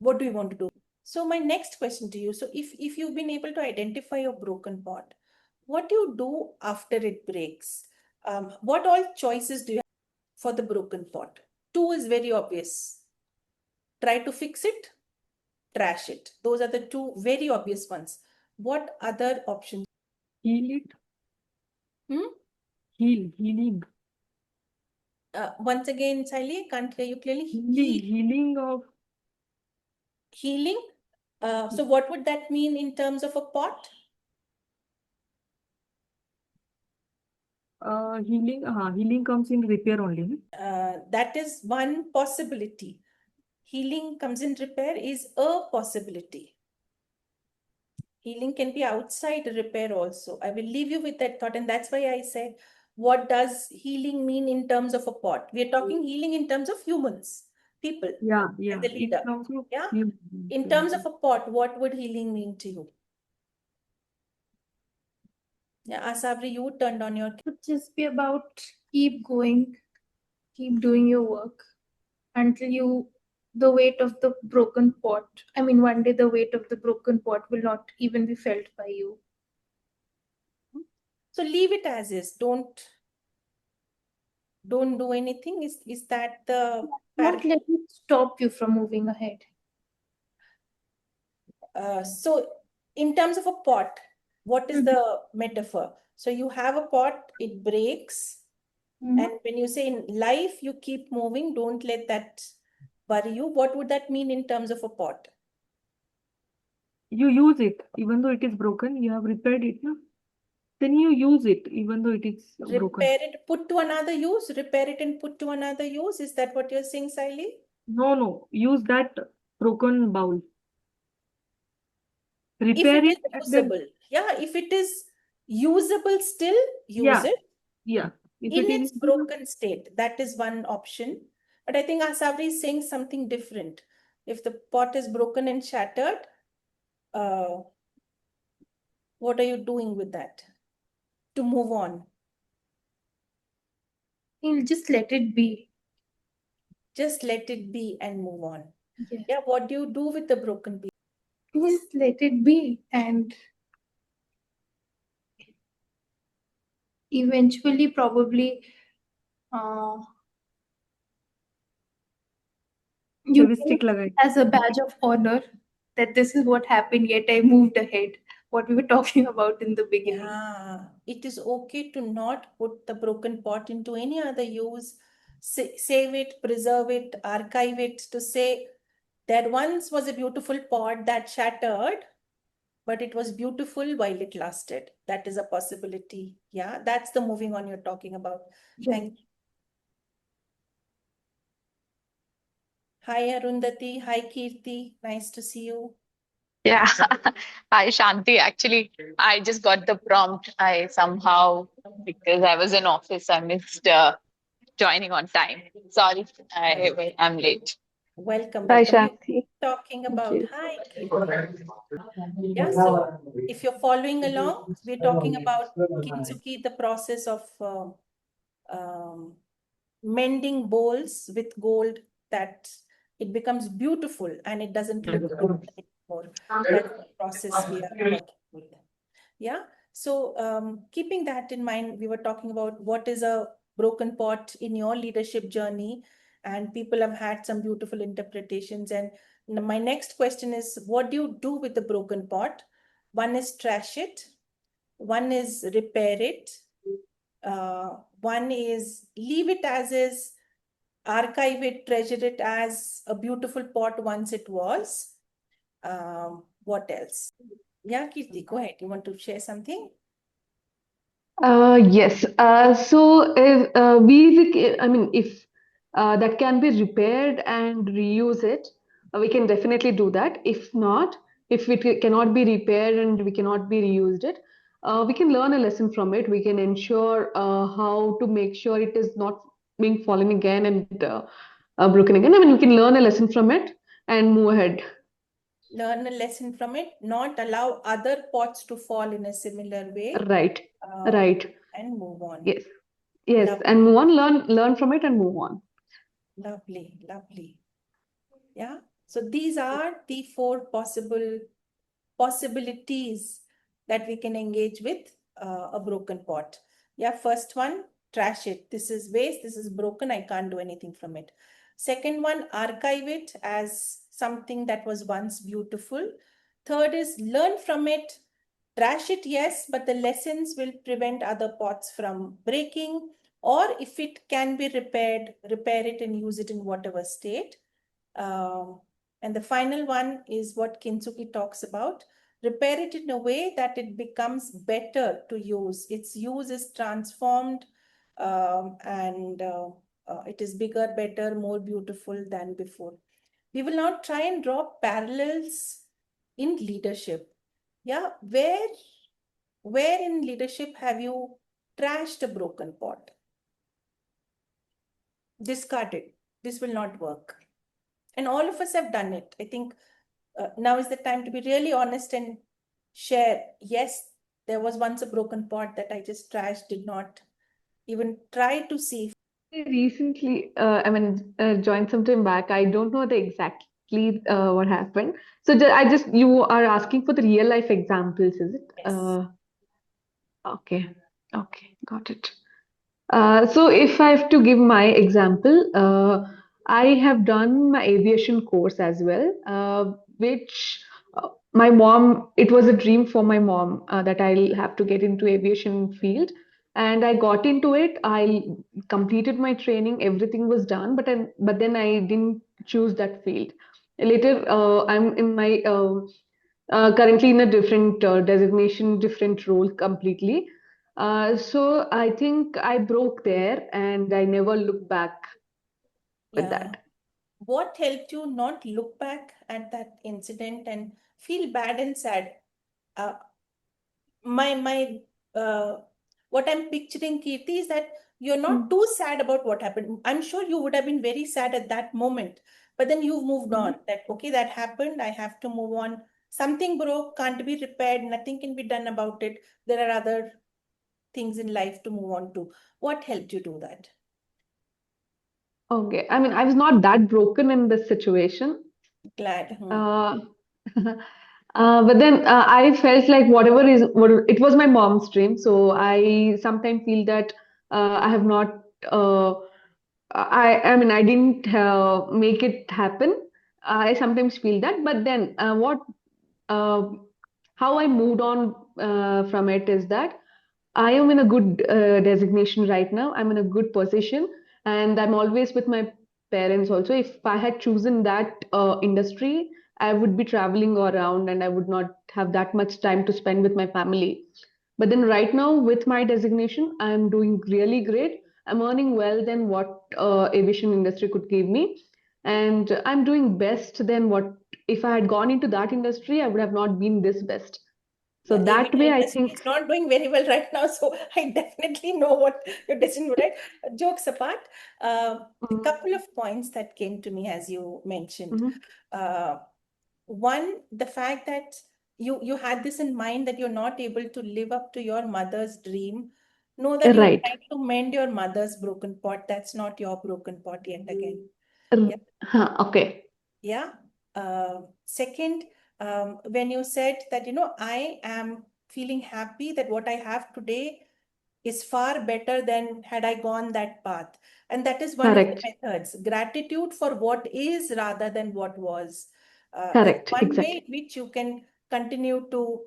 [SPEAKER 2] what do you want to do. So my next question to you, so if you've been able to identify your broken pot, what do you do after it breaks? What all choices do you have for the broken pot? Two is very obvious. Try to fix it, trash it. Those are the two very obvious ones. What other options?
[SPEAKER 3] Heal it. Healing.
[SPEAKER 2] Once again, Saili, I can't hear you clearly.
[SPEAKER 3] Healing of.
[SPEAKER 2] Healing. So what would that mean in terms of a pot?
[SPEAKER 3] Healing comes in repair only.
[SPEAKER 2] That is one possibility. Healing comes in repair is a possibility. Healing can be outside repair also. I will leave you with that thought. And that's why I said, what does healing mean in terms of a pot? We are talking healing in terms of humans, people,
[SPEAKER 3] Yeah.
[SPEAKER 2] and the leader. Yeah. In terms of a pot, what would healing mean to you? Yeah, Asabri, you turned on your.
[SPEAKER 4] It would just be about keep going, keep doing your work until the weight of the broken pot. I mean, one day the weight of the broken pot will not even be felt by you.
[SPEAKER 2] So leave it as is. Don't do anything. Is that the
[SPEAKER 4] Not let it stop you from moving ahead.
[SPEAKER 2] So in terms of a pot, what is the metaphor? So you have a pot, it breaks. And when you say in life, you keep moving, don't let that worry you. What would that mean in terms of a pot?
[SPEAKER 3] You use it, even though it is broken, you have repaired it, no? Then you use it, even though it is broken.
[SPEAKER 2] Repair it, put to another use, repair it and put to another use. Is that what you're saying, Saili?
[SPEAKER 3] No. Use that broken bowl.
[SPEAKER 2] If
[SPEAKER 3] Repair
[SPEAKER 2] it
[SPEAKER 3] it.
[SPEAKER 2] is usable. Yeah, if it is usable still, use it.
[SPEAKER 3] Yeah. If
[SPEAKER 2] In
[SPEAKER 3] it
[SPEAKER 2] its
[SPEAKER 3] is
[SPEAKER 2] broken state, that is one option. But I think Asabri is saying something different. If the pot is broken and shattered, what are you doing with that to move on?
[SPEAKER 4] You'll just let it be.
[SPEAKER 2] Just let it be and move on.
[SPEAKER 4] Yes.
[SPEAKER 2] Yeah, what do you do with the broken piece?
[SPEAKER 4] Just let it be, and eventually probably you
[SPEAKER 3] stick
[SPEAKER 4] as a badge of honor that this is what happened, yet I moved ahead. What we were talking about in the beginning.
[SPEAKER 2] Yeah, it is okay to not put the broken pot into any other use. Save it, preserve it, archive it, to say there once was a beautiful pot that shattered, but it was beautiful while it lasted. That is a possibility. Yeah, that's the moving on you're talking about. Thank you. Hi, Arundhati. Hi, Kirti. Nice to see you.
[SPEAKER 6] Yeah. Hi, Shanti. Actually, I just got the prompt. I somehow, because I was in office, I missed joining on time. Sorry, I'm late.
[SPEAKER 2] Welcome.
[SPEAKER 7] Hi,
[SPEAKER 2] Welcome.
[SPEAKER 7] Shanti.
[SPEAKER 2] Talking
[SPEAKER 7] Thank
[SPEAKER 2] about,
[SPEAKER 7] you.
[SPEAKER 2] hi, Kirti. Yeah, so if you're following along, we're talking about Kintsugi, the process of mending bowls with gold, that it becomes beautiful and it doesn't look broken anymore. That's the process we are working with. Yeah. So keeping that in mind, we were talking about what is a broken pot in your leadership journey, and people have had some beautiful interpretations. And My next question is, what do you do with the broken pot? One is trash it. One is repair it. One is leave it as is, archive it, treasure it as a beautiful pot once it was. What else? Yeah, Kirti, go ahead. You want to share something?
[SPEAKER 7] Yes. So if I mean, if that can be repaired and reuse it, we can definitely do that. If not, if it cannot be repaired and we cannot be reused it, we can learn a lesson from it. We can ensure how to make sure it is not being fallen again and broken again. I mean, we can learn a lesson from it and move ahead.
[SPEAKER 2] Learn a lesson from it, not allow other pots to fall in a similar way,
[SPEAKER 7] Right. Right.
[SPEAKER 2] and move on.
[SPEAKER 7] Yes. Yes.
[SPEAKER 2] Lovely.
[SPEAKER 7] And move on, learn from it and move on.
[SPEAKER 2] Lovely, lovely. Yeah. So these are the 4 possibilities that we can engage with a broken pot. Yeah. First one, trash it. This is waste. This is broken. I can't do anything from it. Second one, archive it as something that was once beautiful. Third is learn from it. Trash it, yes, but the lessons will prevent other pots from breaking. Or if it can be repaired, repair it and use it in whatever state. And the final one is what Kintsugi talks about. Repair it in a way that it becomes better to use. Its use is transformed, and it is bigger, better, more beautiful than before. We will now try and draw parallels in leadership. Yeah, where in leadership have you trashed a broken pot? Discarded. This will not work. And all of us have done it. I think now is the time to be really honest and share. Yes, there was once a broken pot that I just trashed, did not even try to see.
[SPEAKER 7] I recently, joined some time back. I don't know the exactly what happened. So you are asking for the real life examples, is it?
[SPEAKER 2] Yes.
[SPEAKER 7] Okay, okay, got it. So if I have to give my example, I have done my aviation course as well, which my mom, it was a dream for my mom that I'll have to get into aviation field. And I got into it. I completed my training. Everything was done, but then I didn't choose that field. Later, I'm in my currently in a different designation, different role completely. So I think I broke there and I never looked back with
[SPEAKER 2] Yeah.
[SPEAKER 7] that.
[SPEAKER 2] What helped you not look back at that incident and feel bad and sad? Uh, my what I'm picturing, Kirti, is that you're not too sad about what happened. I'm sure you would have been very sad at that moment, but then you've moved on. That okay, that happened. I have to move on. Something broke, can't be repaired. Nothing can be done about it. There are other things in life to move on to. What helped you do that?
[SPEAKER 7] Okay, I mean, I was not that broken in this situation.
[SPEAKER 2] Glad.
[SPEAKER 7] Uh, but then I felt like it was my mom's dream. So I sometimes feel that I have not, I mean, I didn't make it happen. I sometimes feel that. But then uh, how I moved on from it is that I am in a good designation right now. I'm in a good position, and I'm always with my parents also. If I had chosen that industry, I would be traveling around and I would not have that much time to spend with my family. But then right now, with my designation, I'm doing really great. I'm earning well than what aviation industry could give me, and I'm doing best than what if I had gone into that industry, I would have not been this best. So
[SPEAKER 2] Yeah,
[SPEAKER 7] that
[SPEAKER 2] aviation
[SPEAKER 7] way, I
[SPEAKER 2] industry
[SPEAKER 7] think.
[SPEAKER 2] is not doing very well right now, so I definitely know what your decision was, right? Jokes apart, a couple of points that came to me as you mentioned.
[SPEAKER 7] Mhm.
[SPEAKER 2] One, the fact that you had this in mind that you're not able to live up to your mother's dream. Know that you're
[SPEAKER 7] Right.
[SPEAKER 2] trying to mend your mother's broken pot. That's not your broken pot yet again.
[SPEAKER 7] R-
[SPEAKER 2] Yeah.
[SPEAKER 7] Okay.
[SPEAKER 2] Yeah. Second, when you said that, I am feeling happy that what I have today is far better than had I gone that path. And that is one of the
[SPEAKER 7] Correct.
[SPEAKER 2] methods, gratitude for what is rather than what was.
[SPEAKER 7] Correct,
[SPEAKER 2] one
[SPEAKER 7] exactly.
[SPEAKER 2] way in which you can continue to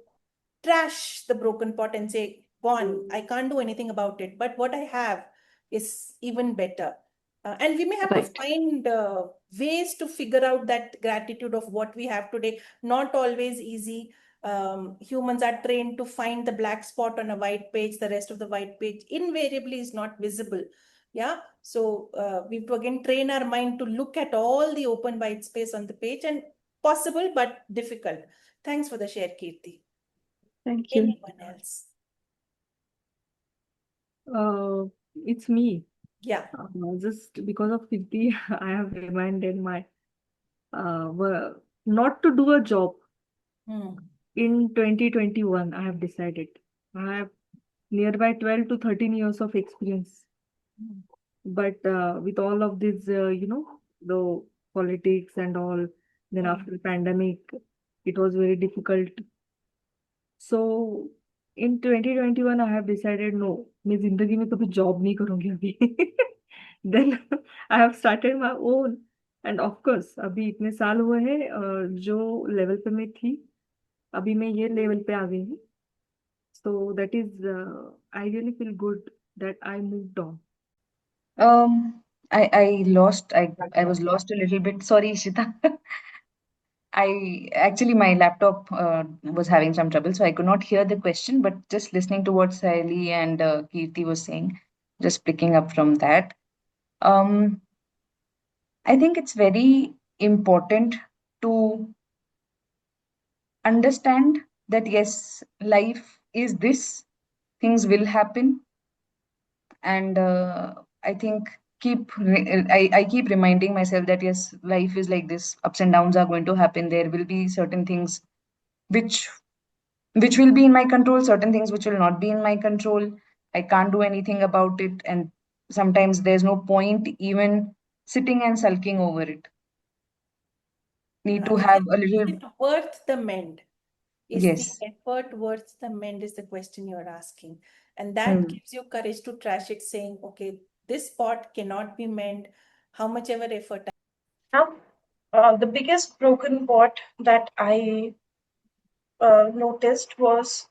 [SPEAKER 2] trash the broken pot and say, "Gone, I can't do anything about it, but what I have is even better." And we may have to
[SPEAKER 7] Right.
[SPEAKER 2] find ways to figure out that gratitude of what we have today. Not always easy. Humans are trained to find the black spot on a white page. The rest of the white page invariably is not visible. Yeah. So we have to again train our mind to look at all the open white space on the page, and possible but difficult. Thanks for the share, Kirti.
[SPEAKER 7] Thank you.
[SPEAKER 2] Anyone else?
[SPEAKER 3] It's me.
[SPEAKER 2] Yeah.
[SPEAKER 3] Just because of Kirti, I have reminded my not to do a job.
[SPEAKER 2] Hmm.
[SPEAKER 3] In 2021, I have decided. I have nearby 12 to 13 years of experience. But with all of this, the politics and all, then after pandemic, it was very difficult. So in 2021, I have decided no, मैं जिंदगी में कभी job नहीं करूंगी अभी. Then I have started my own. And of course, अभी इतने साल हुए हैं जो लेवल पे मैं थी, अभी मैं ये लेवल पे आ गई हूँ. So that is, I really feel good that I moved on.
[SPEAKER 1] I was lost a little bit. Sorry, Ishita. I actually my laptop was having some trouble, so I could not hear the question. But just listening to what Saili and Kirti was saying, just picking up from that, um, I think it's very important to understand that yes, life is this, things will happen, and I think I keep reminding myself that yes, life is like this, ups and downs are going to happen. There will be certain things which which will be in my control, certain things which will not be in my control. I can't do anything about it, and sometimes there's no point even sitting and sulking over it. Need to
[SPEAKER 2] Is
[SPEAKER 1] have
[SPEAKER 2] it,
[SPEAKER 1] a
[SPEAKER 2] is
[SPEAKER 1] little.
[SPEAKER 2] it worth the mend? Is the
[SPEAKER 1] Yes.
[SPEAKER 2] effort worth the mend is the question you're asking. And that
[SPEAKER 1] Hmm.
[SPEAKER 2] gives you courage to trash it, saying, okay, this pot cannot be mend, how much ever effort.
[SPEAKER 5] Now, the biggest broken pot that I noticed was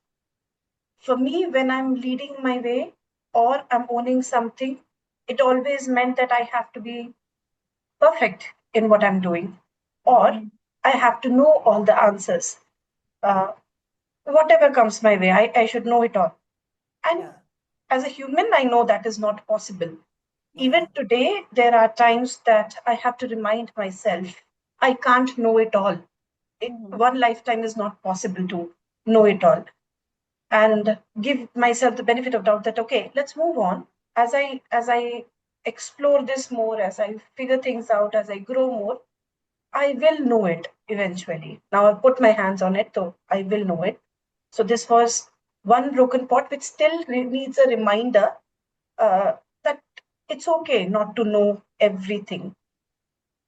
[SPEAKER 5] for me when I'm leading my way or I'm owning something, it always meant that I have to be perfect in what I'm doing, or I have to know all the answers. Uh, Whatever comes my way, I should know it all. And
[SPEAKER 2] Yeah.
[SPEAKER 5] as a human, I know that is not possible.
[SPEAKER 2] Yeah.
[SPEAKER 5] Even today, there are times that I have to remind myself I can't know it all. One lifetime is not possible to know it all. And give myself the benefit of doubt that okay, let's move on. As I explore this more, as I figure things out, as I grow more, I will know it eventually. Now I've put my hands on it, so I will know it. So this was one broken pot, which still needs a reminder that it's okay not to know everything.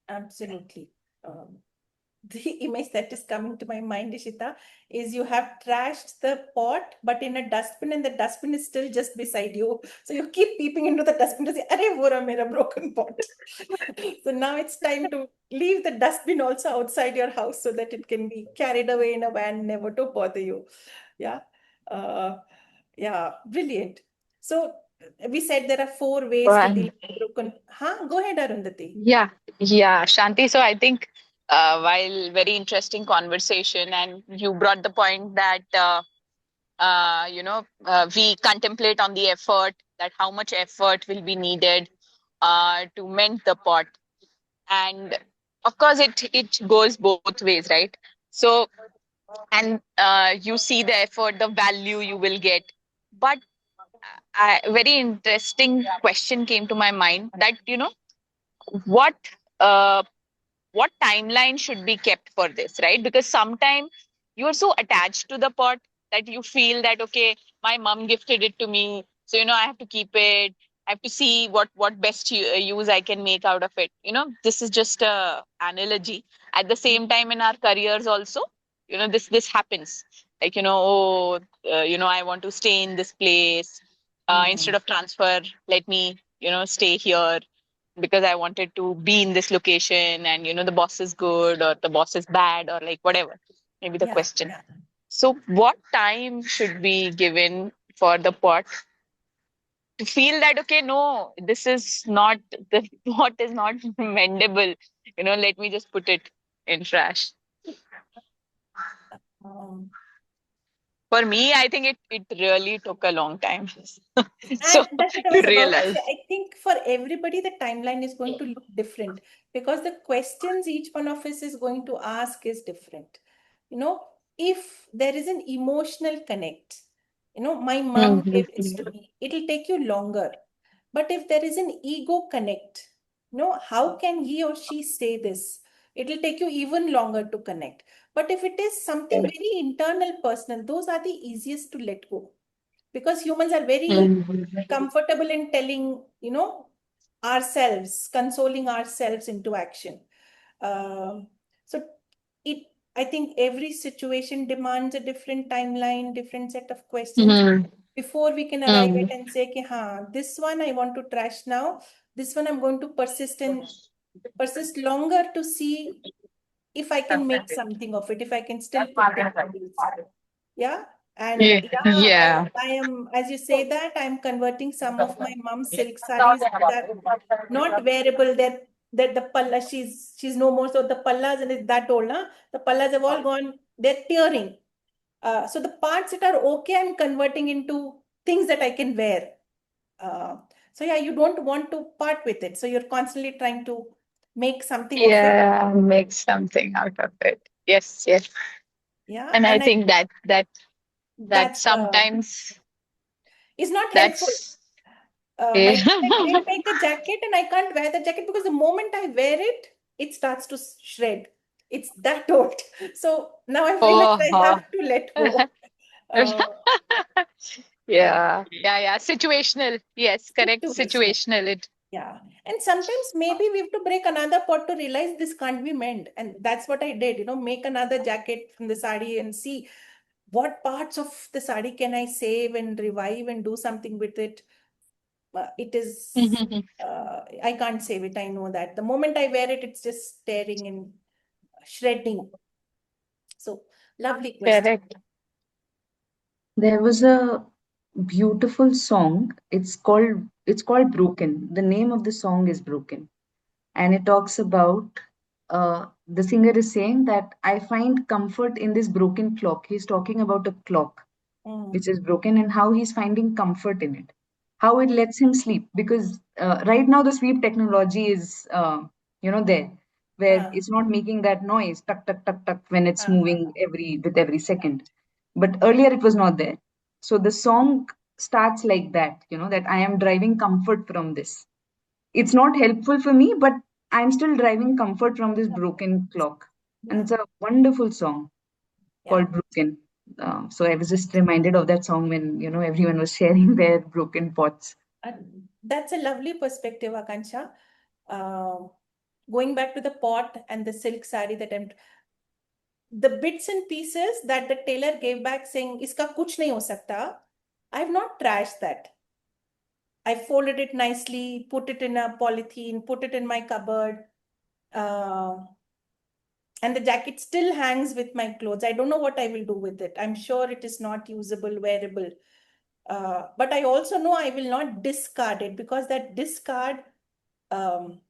[SPEAKER 2] Absolutely. The image that is coming to my mind, Ishita, is you have trashed the pot, but in a dustbin, and the dustbin is still just beside you. So you keep peeping into the dustbin to say, "Arey, wo raha mera broken pot." So now it's time to leave the dustbin also outside your house so that it can be carried away in a van, never to bother you. Yeah. Uh, yeah, brilliant. So we said there are 4 ways to deal
[SPEAKER 6] One.
[SPEAKER 2] with broken. Huh? Go ahead, Arundhati.
[SPEAKER 6] Yeah, Shanti. So I think while very interesting conversation, and you brought the point that we contemplate on the effort, that how much effort will be needed to mend the pot, and of course it goes both ways, right? So and you see the effort, the value you will get, but a very interesting question came to my mind that what uh, what timeline should be kept for this, right? Because sometimes you are so attached to the pot that you feel that okay, my mom gifted it to me, so I have to keep it. I have to see what best use I can make out of it. This is just a analogy. At the same time, in our careers also, this happens. Like oh, I want to stay in this place instead of transfer. Let me stay here. because I wanted to be in this location, and the boss is good or the boss is bad, or like whatever, maybe the
[SPEAKER 2] Yeah,
[SPEAKER 6] question.
[SPEAKER 2] yeah.
[SPEAKER 6] So what time should be given for the pot to feel that, okay, no, this is not, the pot is not mendable, let me just put it in trash.
[SPEAKER 2] Um,
[SPEAKER 6] For me, I think it really took a long time.
[SPEAKER 2] And
[SPEAKER 6] So
[SPEAKER 2] that's what I
[SPEAKER 6] to
[SPEAKER 2] was about to
[SPEAKER 6] realize.
[SPEAKER 2] say. I think for everybody, the timeline is going to look different because the questions each one of us is going to ask is different. If there is an emotional connect, my mom gave this to me, it'll take you longer. But if there is an ego connect, how can he or she say this? It'll take you even longer to connect. But if it is something very internal, personal, those are the easiest to let go because humans are very comfortable in telling, ourselves, consoling ourselves into action. So it, I think every situation demands a different timeline, different set of questions before we can arrive at and say, okay, this one I want to trash now. This one I'm going to persist longer to see if I can make something of it, if I can still put it to use. Yeah. And yeah,
[SPEAKER 6] Yeah.
[SPEAKER 2] I am, as you say that, I'm converting some of my mom's silk sarees that are not wearable. That the palla, she's no more. So the pallas, and it's that old, huh? The pallas have all gone, they're tearing. So the parts that are okay, I'm converting into things that I can wear. So yeah, you don't want to part with it. So you're constantly trying to make something of it.
[SPEAKER 6] Yeah, make something out of it. Yes, yes.
[SPEAKER 2] Yeah.
[SPEAKER 6] And I
[SPEAKER 2] And
[SPEAKER 6] think that
[SPEAKER 2] that's the,
[SPEAKER 6] sometimes
[SPEAKER 2] it's not helpful.
[SPEAKER 6] that's
[SPEAKER 2] My
[SPEAKER 6] yeah.
[SPEAKER 2] friend did make a jacket and I can't wear the jacket because the moment I wear it, it starts to shred. It's that old. So now I've realized I
[SPEAKER 6] Oh.
[SPEAKER 2] have to let go. Uh,
[SPEAKER 6] Yeah, yeah, yeah. Situational. Yes, correct.
[SPEAKER 2] Situational.
[SPEAKER 6] Situational. It.
[SPEAKER 2] Yeah. And sometimes maybe we have to break another pot to realize this can't be mend. And that's what I did, make another jacket from the sari and see what parts of the sari can I save and revive and do something with it. It is, I can't save it. I know that. The moment I wear it, it's just tearing and shredding. So, lovely question.
[SPEAKER 6] Correct.
[SPEAKER 1] There was a beautiful song. It's called Broken. The name of the song is Broken. And it talks about the singer is saying that I find comfort in this broken clock. He's talking about a clock
[SPEAKER 2] Mm.
[SPEAKER 1] which is broken and how he's finding comfort in it, how it lets him sleep. Because right now the sleep technology is, there, where
[SPEAKER 2] Ah,
[SPEAKER 1] it's not making that noise, tuck, tuck, tuck, tuck, when it's
[SPEAKER 2] ah,
[SPEAKER 1] moving with every second. But earlier it was not there. So the song starts like that, that I am driving comfort from this. It's not helpful for me, but I'm still driving comfort from this broken clock. And
[SPEAKER 2] yeah,
[SPEAKER 1] it's a wonderful song
[SPEAKER 2] yeah.
[SPEAKER 1] called Broken. So I was just reminded of that song when everyone was sharing their broken pots.
[SPEAKER 2] Uh, that's a lovely perspective, Akansha. Uh, Going back to the pot and the silk sari the bits and pieces that the tailor gave back saying, "Iska kuch nahi ho sakta." I've not trashed that. I folded it nicely, put it in a polythene, put it in my cupboard. Uh, and the jacket still hangs with my clothes. I don't know what I will do with it. I'm sure it is not usable, wearable. But I also know I will not discard it because that discard, um,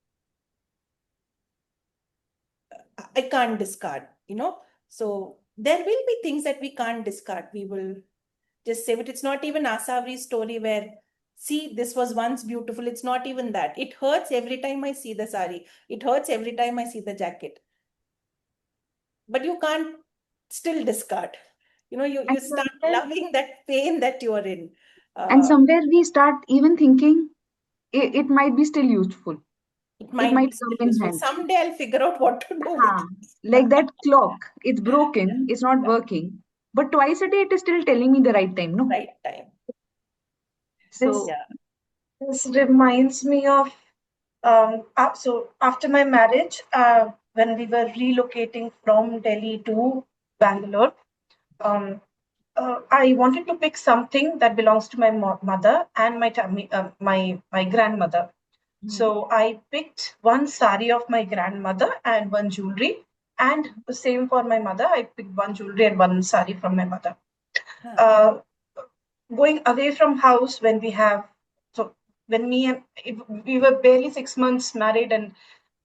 [SPEAKER 2] I can't discard. So there will be things that we can't discard. We will just say, but it's not even Asavri's story where, see, this was once beautiful. It's not even that. It hurts every time I see the sari. It hurts every time I see the jacket. But you can't still discard. You
[SPEAKER 1] And
[SPEAKER 2] start
[SPEAKER 1] somewhere,
[SPEAKER 2] loving that pain that you are in.
[SPEAKER 1] and
[SPEAKER 2] Uh,
[SPEAKER 1] somewhere we start even thinking it might be still useful.
[SPEAKER 2] it
[SPEAKER 1] It
[SPEAKER 2] might be
[SPEAKER 1] might come
[SPEAKER 2] still
[SPEAKER 1] in
[SPEAKER 2] useful.
[SPEAKER 1] handy.
[SPEAKER 2] Someday I'll figure out what to do with
[SPEAKER 1] Huh.
[SPEAKER 2] it.
[SPEAKER 1] Like that clock, it's
[SPEAKER 2] Yeah,
[SPEAKER 1] broken, it's not
[SPEAKER 2] yeah,
[SPEAKER 1] working, but twice a day it is still telling me the right time, no?
[SPEAKER 2] right time.
[SPEAKER 5] This
[SPEAKER 1] So,
[SPEAKER 2] Yeah.
[SPEAKER 5] this reminds me of so after my marriage, when we were relocating from Delhi to Bangalore, um, I wanted to pick something that belongs to my mother and my grandmother. So I picked one sari of my grandmother and one jewelry, and the same for my mother. I picked one jewelry and one sari from my mother. Uh, Going away from house when we have, so when we were barely 6 months married and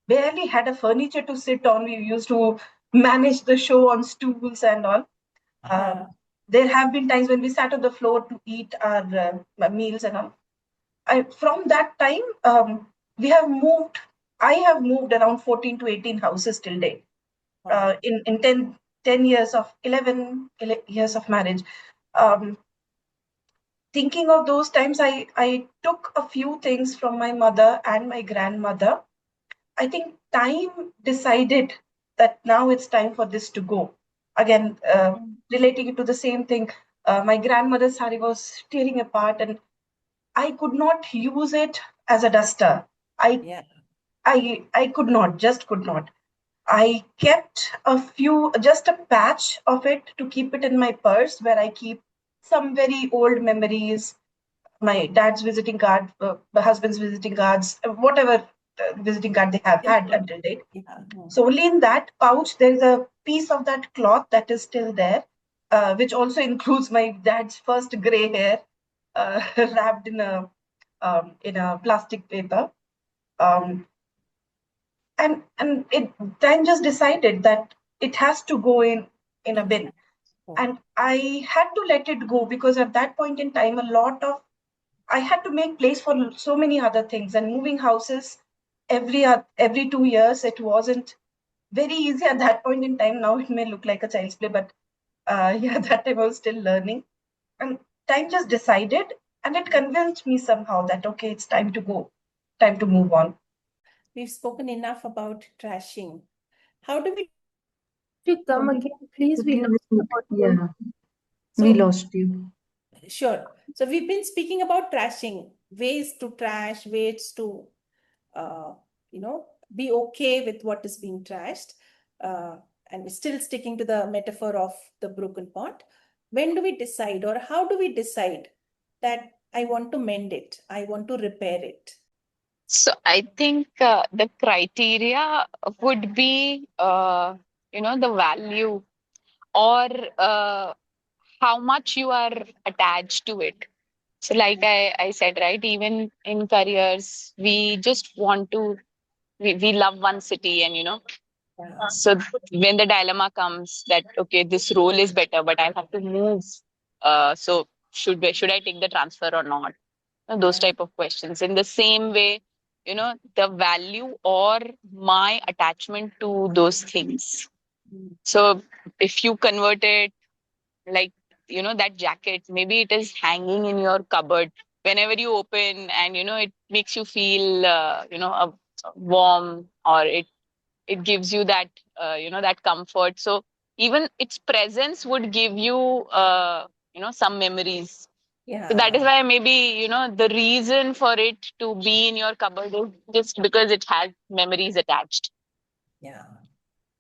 [SPEAKER 5] barely had a furniture to sit on. We used to manage the show on stools and all. There have been times when we sat on the floor to eat our meals and all. From that time, we have moved. I have moved around 14 to 18 houses till date. In 10 years of 11 years of marriage. Thinking of those times, I took a few things from my mother and my grandmother. I think time decided that now it's time for this to go. Again, relating it to the same thing, my grandmother's sari was tearing apart, and I could not use it as a duster. I could not, just could not. I kept just a patch of it to keep it in my purse where I keep some very old memories, my dad's visiting card, my husband's visiting cards, whatever visiting card they have had until date. So only in that pouch, there's a piece of that cloth that is still there, which also includes my dad's first gray hair, wrapped in a plastic paper. And it then just decided that it has to go in a bin. And I had to let it go because at that point in time, I had to make place for so many other things, and moving houses every 2 years, it wasn't very easy at that point in time. Now it may look like a child's play, but yeah, that time I was still learning. And time just decided, and it convinced me somehow that, okay, it's time to go, time to move on.
[SPEAKER 2] We've spoken enough about trashing. How do we
[SPEAKER 4] To come again, please? We lost the audio.
[SPEAKER 1] Yeah, we lost you.
[SPEAKER 2] Sure. So we've been speaking about trashing, ways to trash, ways to, be okay with what is being trashed. And we're still sticking to the metaphor of the broken pot. When do we decide, or how do we decide that I want to mend it, I want to repair it?
[SPEAKER 6] So I think the criteria would be, the value, or how much you are attached to it. So like I said, right, even in careers, we just want to, we love one city, and so when the dilemma comes that, okay, this role is better, but I'll have to move. So should I take the transfer or not? Those type of questions. In the same way, the value or my attachment to those things. So if you convert it, like, that jacket, maybe it is hanging in your cupboard. Whenever you open, and, it makes you feel, warm, or it gives you that, that comfort. So even its presence would give you, some memories. So that is why maybe, the reason for it to be in your cupboard is just because it has memories attached.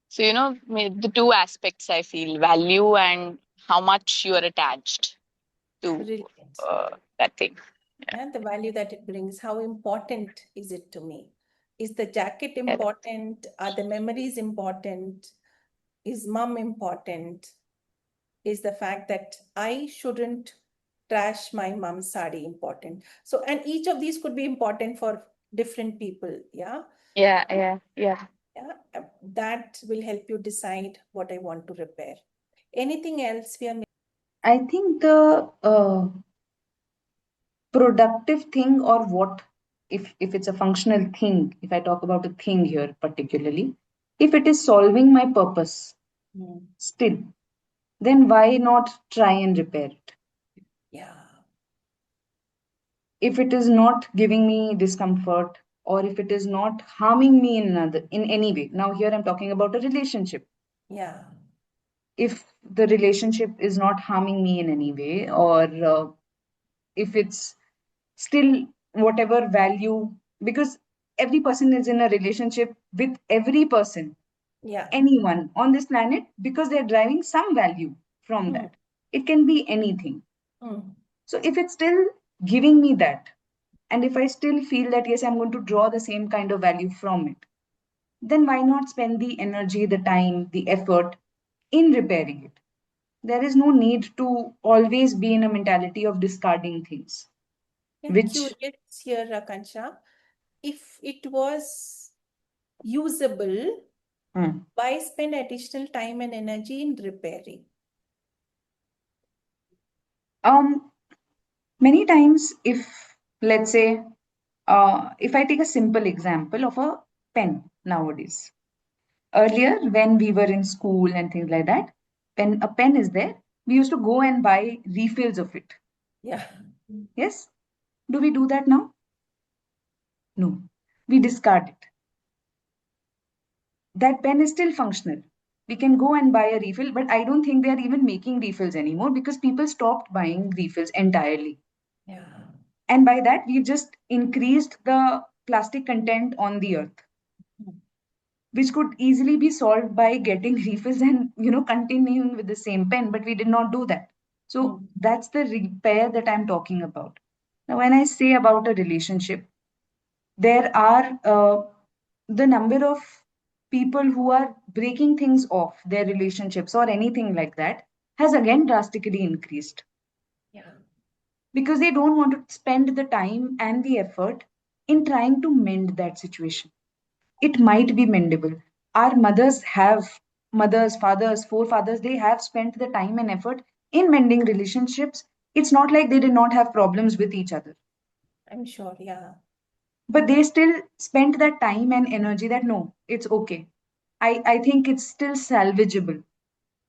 [SPEAKER 6] So, the two aspects, I feel, value and how much you are attached to that thing.
[SPEAKER 2] And the value that it brings, how important is it to me? Is the jacket important? Are the memories important? Is mom important? Is the fact that I shouldn't trash my mom's sari important? So, and each of these could be important for different people. Yeah.
[SPEAKER 6] Yeah.
[SPEAKER 2] That will help you decide what I want to repair. Anything else we are missing?
[SPEAKER 1] I think the productive thing, or what, if it's a functional thing, if I talk about a thing here particularly, if it is solving my purpose still, then why not try and repair it? If it is not giving me discomfort, or if it is not harming me in any way. Now here I'm talking about a relationship. If the relationship is not harming me in any way, or if it's still whatever value, because every person is in a relationship with every person, anyone on this planet, because they're driving some value from that. It can be anything. So if it's still giving me that, and if I still feel that, yes, I'm going to draw the same kind of value from it, then why not spend the energy, the time, the effort in repairing it? There is no need to always be in a mentality of discarding things,
[SPEAKER 2] Yeah,
[SPEAKER 1] which
[SPEAKER 2] curious here, Akansha. If it was usable,
[SPEAKER 1] hmm,
[SPEAKER 2] why spend additional time and energy in repairing?
[SPEAKER 1] um, many times, if let's say, if I take a simple example of a pen nowadays, earlier when we were in school and things like that, when a pen is there, we used to go and buy refills of it.
[SPEAKER 2] Yeah.
[SPEAKER 1] Yes? Do we do that now? No. We discard it. That pen is still functional. We can go and buy a refill, but I don't think they are even making refills anymore because people stopped buying refills entirely.
[SPEAKER 2] Yeah.
[SPEAKER 1] And by that, we've just increased the plastic content on the earth, which could easily be solved by getting refills and continuing with the same pen, but we did not do that. So that's the repair that I'm talking about. Now when I say about a relationship, there are the number of people who are breaking things off their relationships or anything like that has again drastically increased
[SPEAKER 2] Yeah.
[SPEAKER 1] because they don't want to spend the time and the effort in trying to mend that situation. It might be mendable. Our mothers, fathers, forefathers, they have spent the time and effort in mending relationships. It's not like they did not have problems with each other,
[SPEAKER 2] I'm sure. Yeah.
[SPEAKER 1] but they still spent that time and energy that no, it's okay. I think it's still salvageable.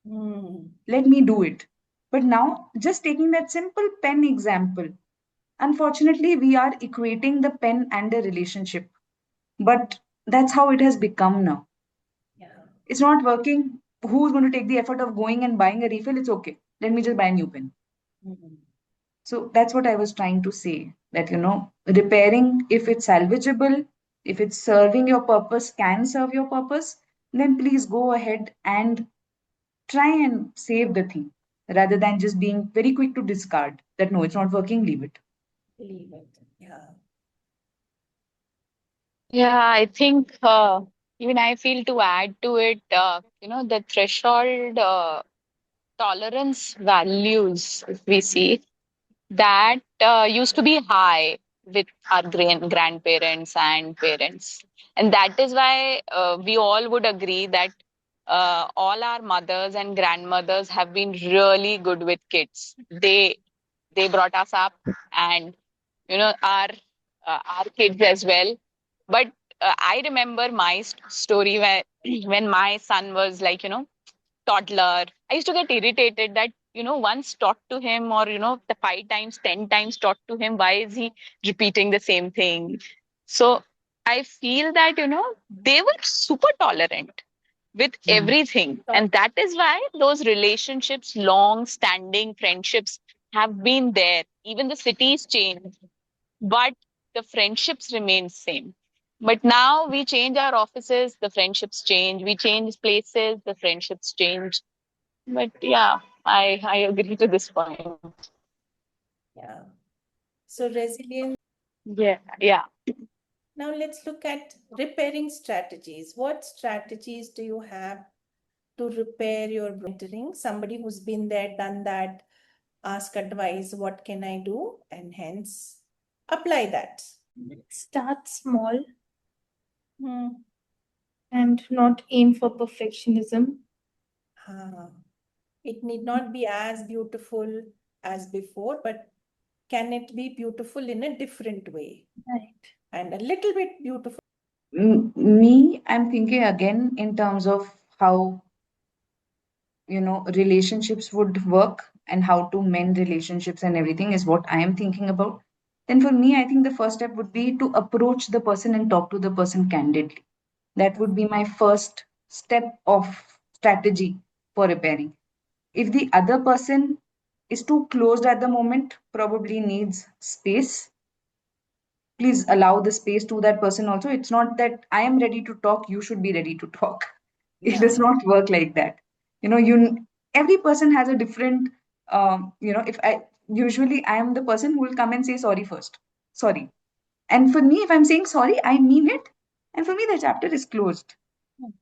[SPEAKER 2] Hmm.
[SPEAKER 1] Let me do it. But now, just taking that simple pen example, unfortunately, we are equating the pen and a relationship. But that's how it has become now.
[SPEAKER 2] Yeah.
[SPEAKER 1] It's not working. Who's going to take the effort of going and buying a refill? It's okay. Let me just buy a new pen.
[SPEAKER 2] Hmm.
[SPEAKER 1] So that's what I was trying to say that, repairing, if it's salvageable, if it's serving your purpose, can serve your purpose, then please go ahead and try and save the thing rather than just being very quick to discard that no, it's not working, leave it.
[SPEAKER 2] Leave it. Yeah.
[SPEAKER 6] Yeah, I think even I feel to add to it, the threshold tolerance values, if we see, that used to be high with our grandparents and parents. And that is why we all would agree that all our mothers and grandmothers have been really good with kids. They brought us up, and our kids as well. But I remember my story where when my son was like toddler, I used to get irritated that once taught to him, or the 5 times 10 times taught to him, why is he repeating the same thing? So I feel that they were super tolerant with
[SPEAKER 1] Yeah.
[SPEAKER 6] everything, and that is why those relationships, long standing friendships, have been there. Even the cities change, but the friendships remain same. But now we change our offices, the friendships change. We change places, the friendships change. But yeah, I agree to this point.
[SPEAKER 2] Yeah. So resilience.
[SPEAKER 6] Yeah, yeah.
[SPEAKER 2] Now let's look at repairing strategies. What strategies do you have to repair your mentoring? Somebody who's been there, done that, ask advice, what can I do? And hence apply that.
[SPEAKER 4] Start small
[SPEAKER 2] Hmm.
[SPEAKER 4] and not aim for perfectionism.
[SPEAKER 2] Ah. It need not be as beautiful as before, but can it be beautiful in a different way
[SPEAKER 4] Right.
[SPEAKER 2] and a little bit beautiful?
[SPEAKER 1] Me, I'm thinking again in terms of how relationships would work and how to mend relationships and everything is what I am thinking about. Then for me, I think the first step would be to approach the person and talk to the person candidly. That would be my first step of strategy for repairing. If the other person is too closed at the moment, probably needs space, please allow the space to that person also. It's not that I am ready to talk, you should be ready to talk. It
[SPEAKER 2] Yeah.
[SPEAKER 1] does not work like that. You every person has a different if I usually I am the person who will come and say sorry first. Sorry. And for me, if I'm saying sorry, I mean it. And for me, the chapter is closed.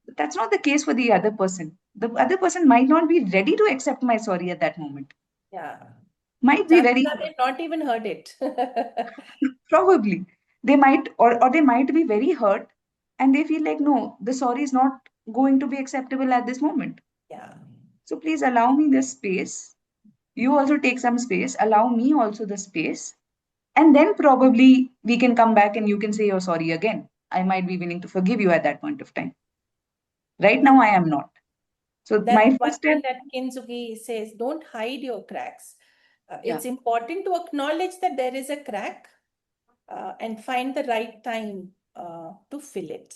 [SPEAKER 1] But that's not the case for the other person. The other person might not be ready to accept my sorry at that moment.
[SPEAKER 2] Yeah.
[SPEAKER 1] Might be
[SPEAKER 2] Chances
[SPEAKER 1] very,
[SPEAKER 2] are they've not even heard it.
[SPEAKER 1] probably. They might, or they might be very hurt and they feel like, no, the sorry is not going to be acceptable at this moment.
[SPEAKER 2] Yeah.
[SPEAKER 1] So please allow me this space. You also take some space, allow me also the space. And then probably we can come back and you can say you're sorry again. I might be willing to forgive you at that point of time. Right now, I am not. So
[SPEAKER 2] That's
[SPEAKER 1] my
[SPEAKER 2] one
[SPEAKER 1] first
[SPEAKER 2] thing
[SPEAKER 1] step,
[SPEAKER 2] that Kintsugi says, don't hide your cracks.
[SPEAKER 1] yeah,
[SPEAKER 2] It's important to acknowledge that there is a crack and find the right time to fill it.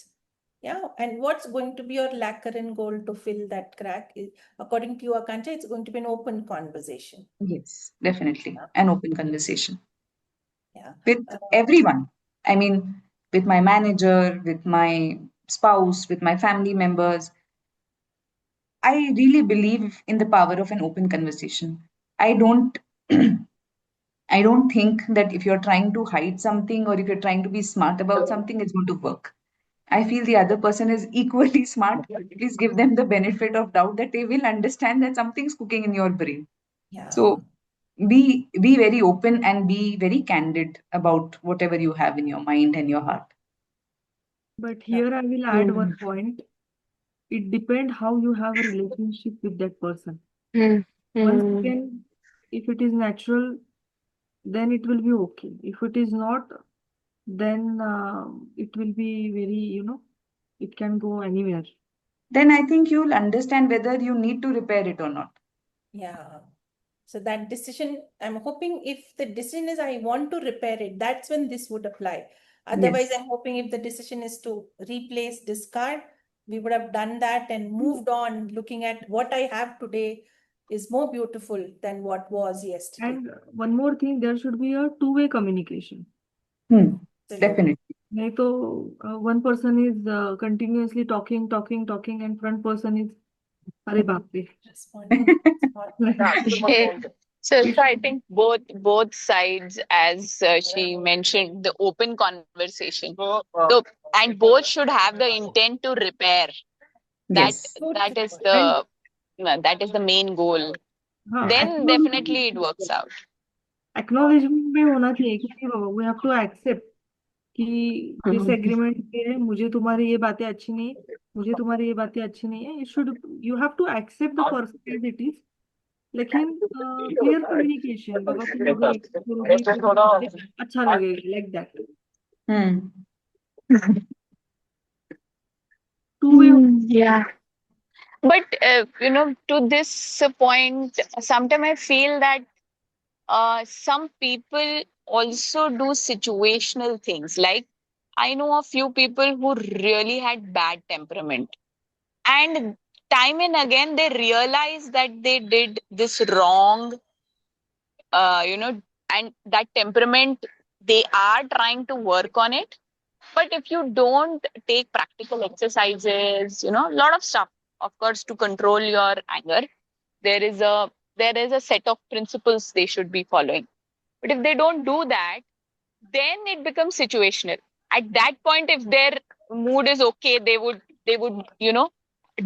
[SPEAKER 2] Yeah, and what's going to be your lacquer and gold to fill that crack? According to you, Akanksha, it's going to be an open conversation.
[SPEAKER 1] yes, definitely,
[SPEAKER 2] Yeah.
[SPEAKER 1] an open conversation
[SPEAKER 2] Yeah.
[SPEAKER 1] with everyone. I mean, with my manager, with my spouse, with my family members. I really believe in the power of an open conversation. I don't I don't think that if you're trying to hide something or if you're trying to be smart about something, it's going to work. I feel the other person is equally smart. Please give them the benefit of doubt that they will understand that something's cooking in your brain.
[SPEAKER 2] Yeah.
[SPEAKER 1] So be very open and be very candid about whatever you have in your mind and your heart.
[SPEAKER 3] But here I will add one point. It depends how you have a relationship with that person. Once again, if it is natural, then it will be okay. If it is not, then it will be very, it can go anywhere.
[SPEAKER 1] Then I think you'll understand whether you need to repair it or not.
[SPEAKER 2] Yeah. So that decision, I'm hoping if the decision is I want to repair it, that's when this would apply. Otherwise,
[SPEAKER 1] Yes.
[SPEAKER 2] I'm hoping if the decision is to replace, discard, we would have done that and moved on, looking at what I have today is more beautiful than what was yesterday.
[SPEAKER 3] And one more thing, there should be a two-way communication.
[SPEAKER 2] Absolutely.
[SPEAKER 1] Definitely.
[SPEAKER 3] नहीं तो one person is continuously talking, and front person is अरे बाप रे.
[SPEAKER 2] Responding.
[SPEAKER 6] So I think both sides, as she mentioned, the open conversation. So, and both should have the intent to repair.
[SPEAKER 1] Yes.
[SPEAKER 6] That is the main goal.
[SPEAKER 3] हाँ,
[SPEAKER 6] Then definitely it works out.
[SPEAKER 3] acknowledgement भी होना चाहिए क्योंकि we have to accept कि disagreement है, मुझे तुम्हारी ये बातें अच्छी नहीं है, मुझे तुम्हारी ये बातें अच्छी नहीं है. You have to accept the person as it is. लेकिन clear communication, बाबा तुम अगर accept करोगे तो मुझे अच्छा लगेगा, like that. Two-way.
[SPEAKER 6] Yeah. But to this point, sometimes I feel that some people also do situational things. Like I know a few people who really had bad temperament, and time and again they realize that they did this wrong. And that temperament, they are trying to work on it. But if you don't take practical exercises, a lot of stuff, of course, to control your anger, there is a set of principles they should be following. But if they don't do that, then it becomes situational. At that point, if their mood is okay, they would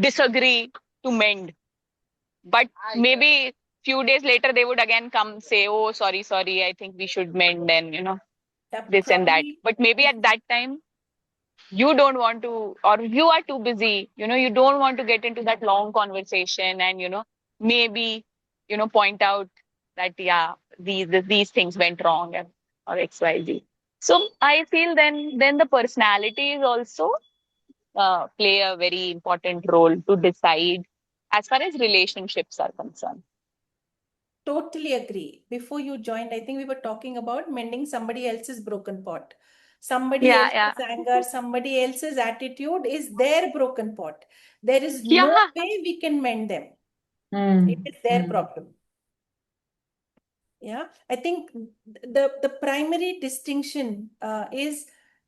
[SPEAKER 6] disagree to mend. But maybe few days later they would again come say, oh, sorry, I think we should mend, and this and that. But maybe at that time you don't want to, or you are too busy, you don't want to get into that long conversation and maybe point out that these things went wrong, or XYZ. So I feel then the personalities also play a very important role to decide as far as relationships are concerned.
[SPEAKER 2] Totally agree. Before you joined, I think we were talking about mending somebody else's broken pot. Somebody else's anger, somebody else's attitude is their broken pot. There is no way we can mend them. It is their problem. Yeah, I think the primary distinction is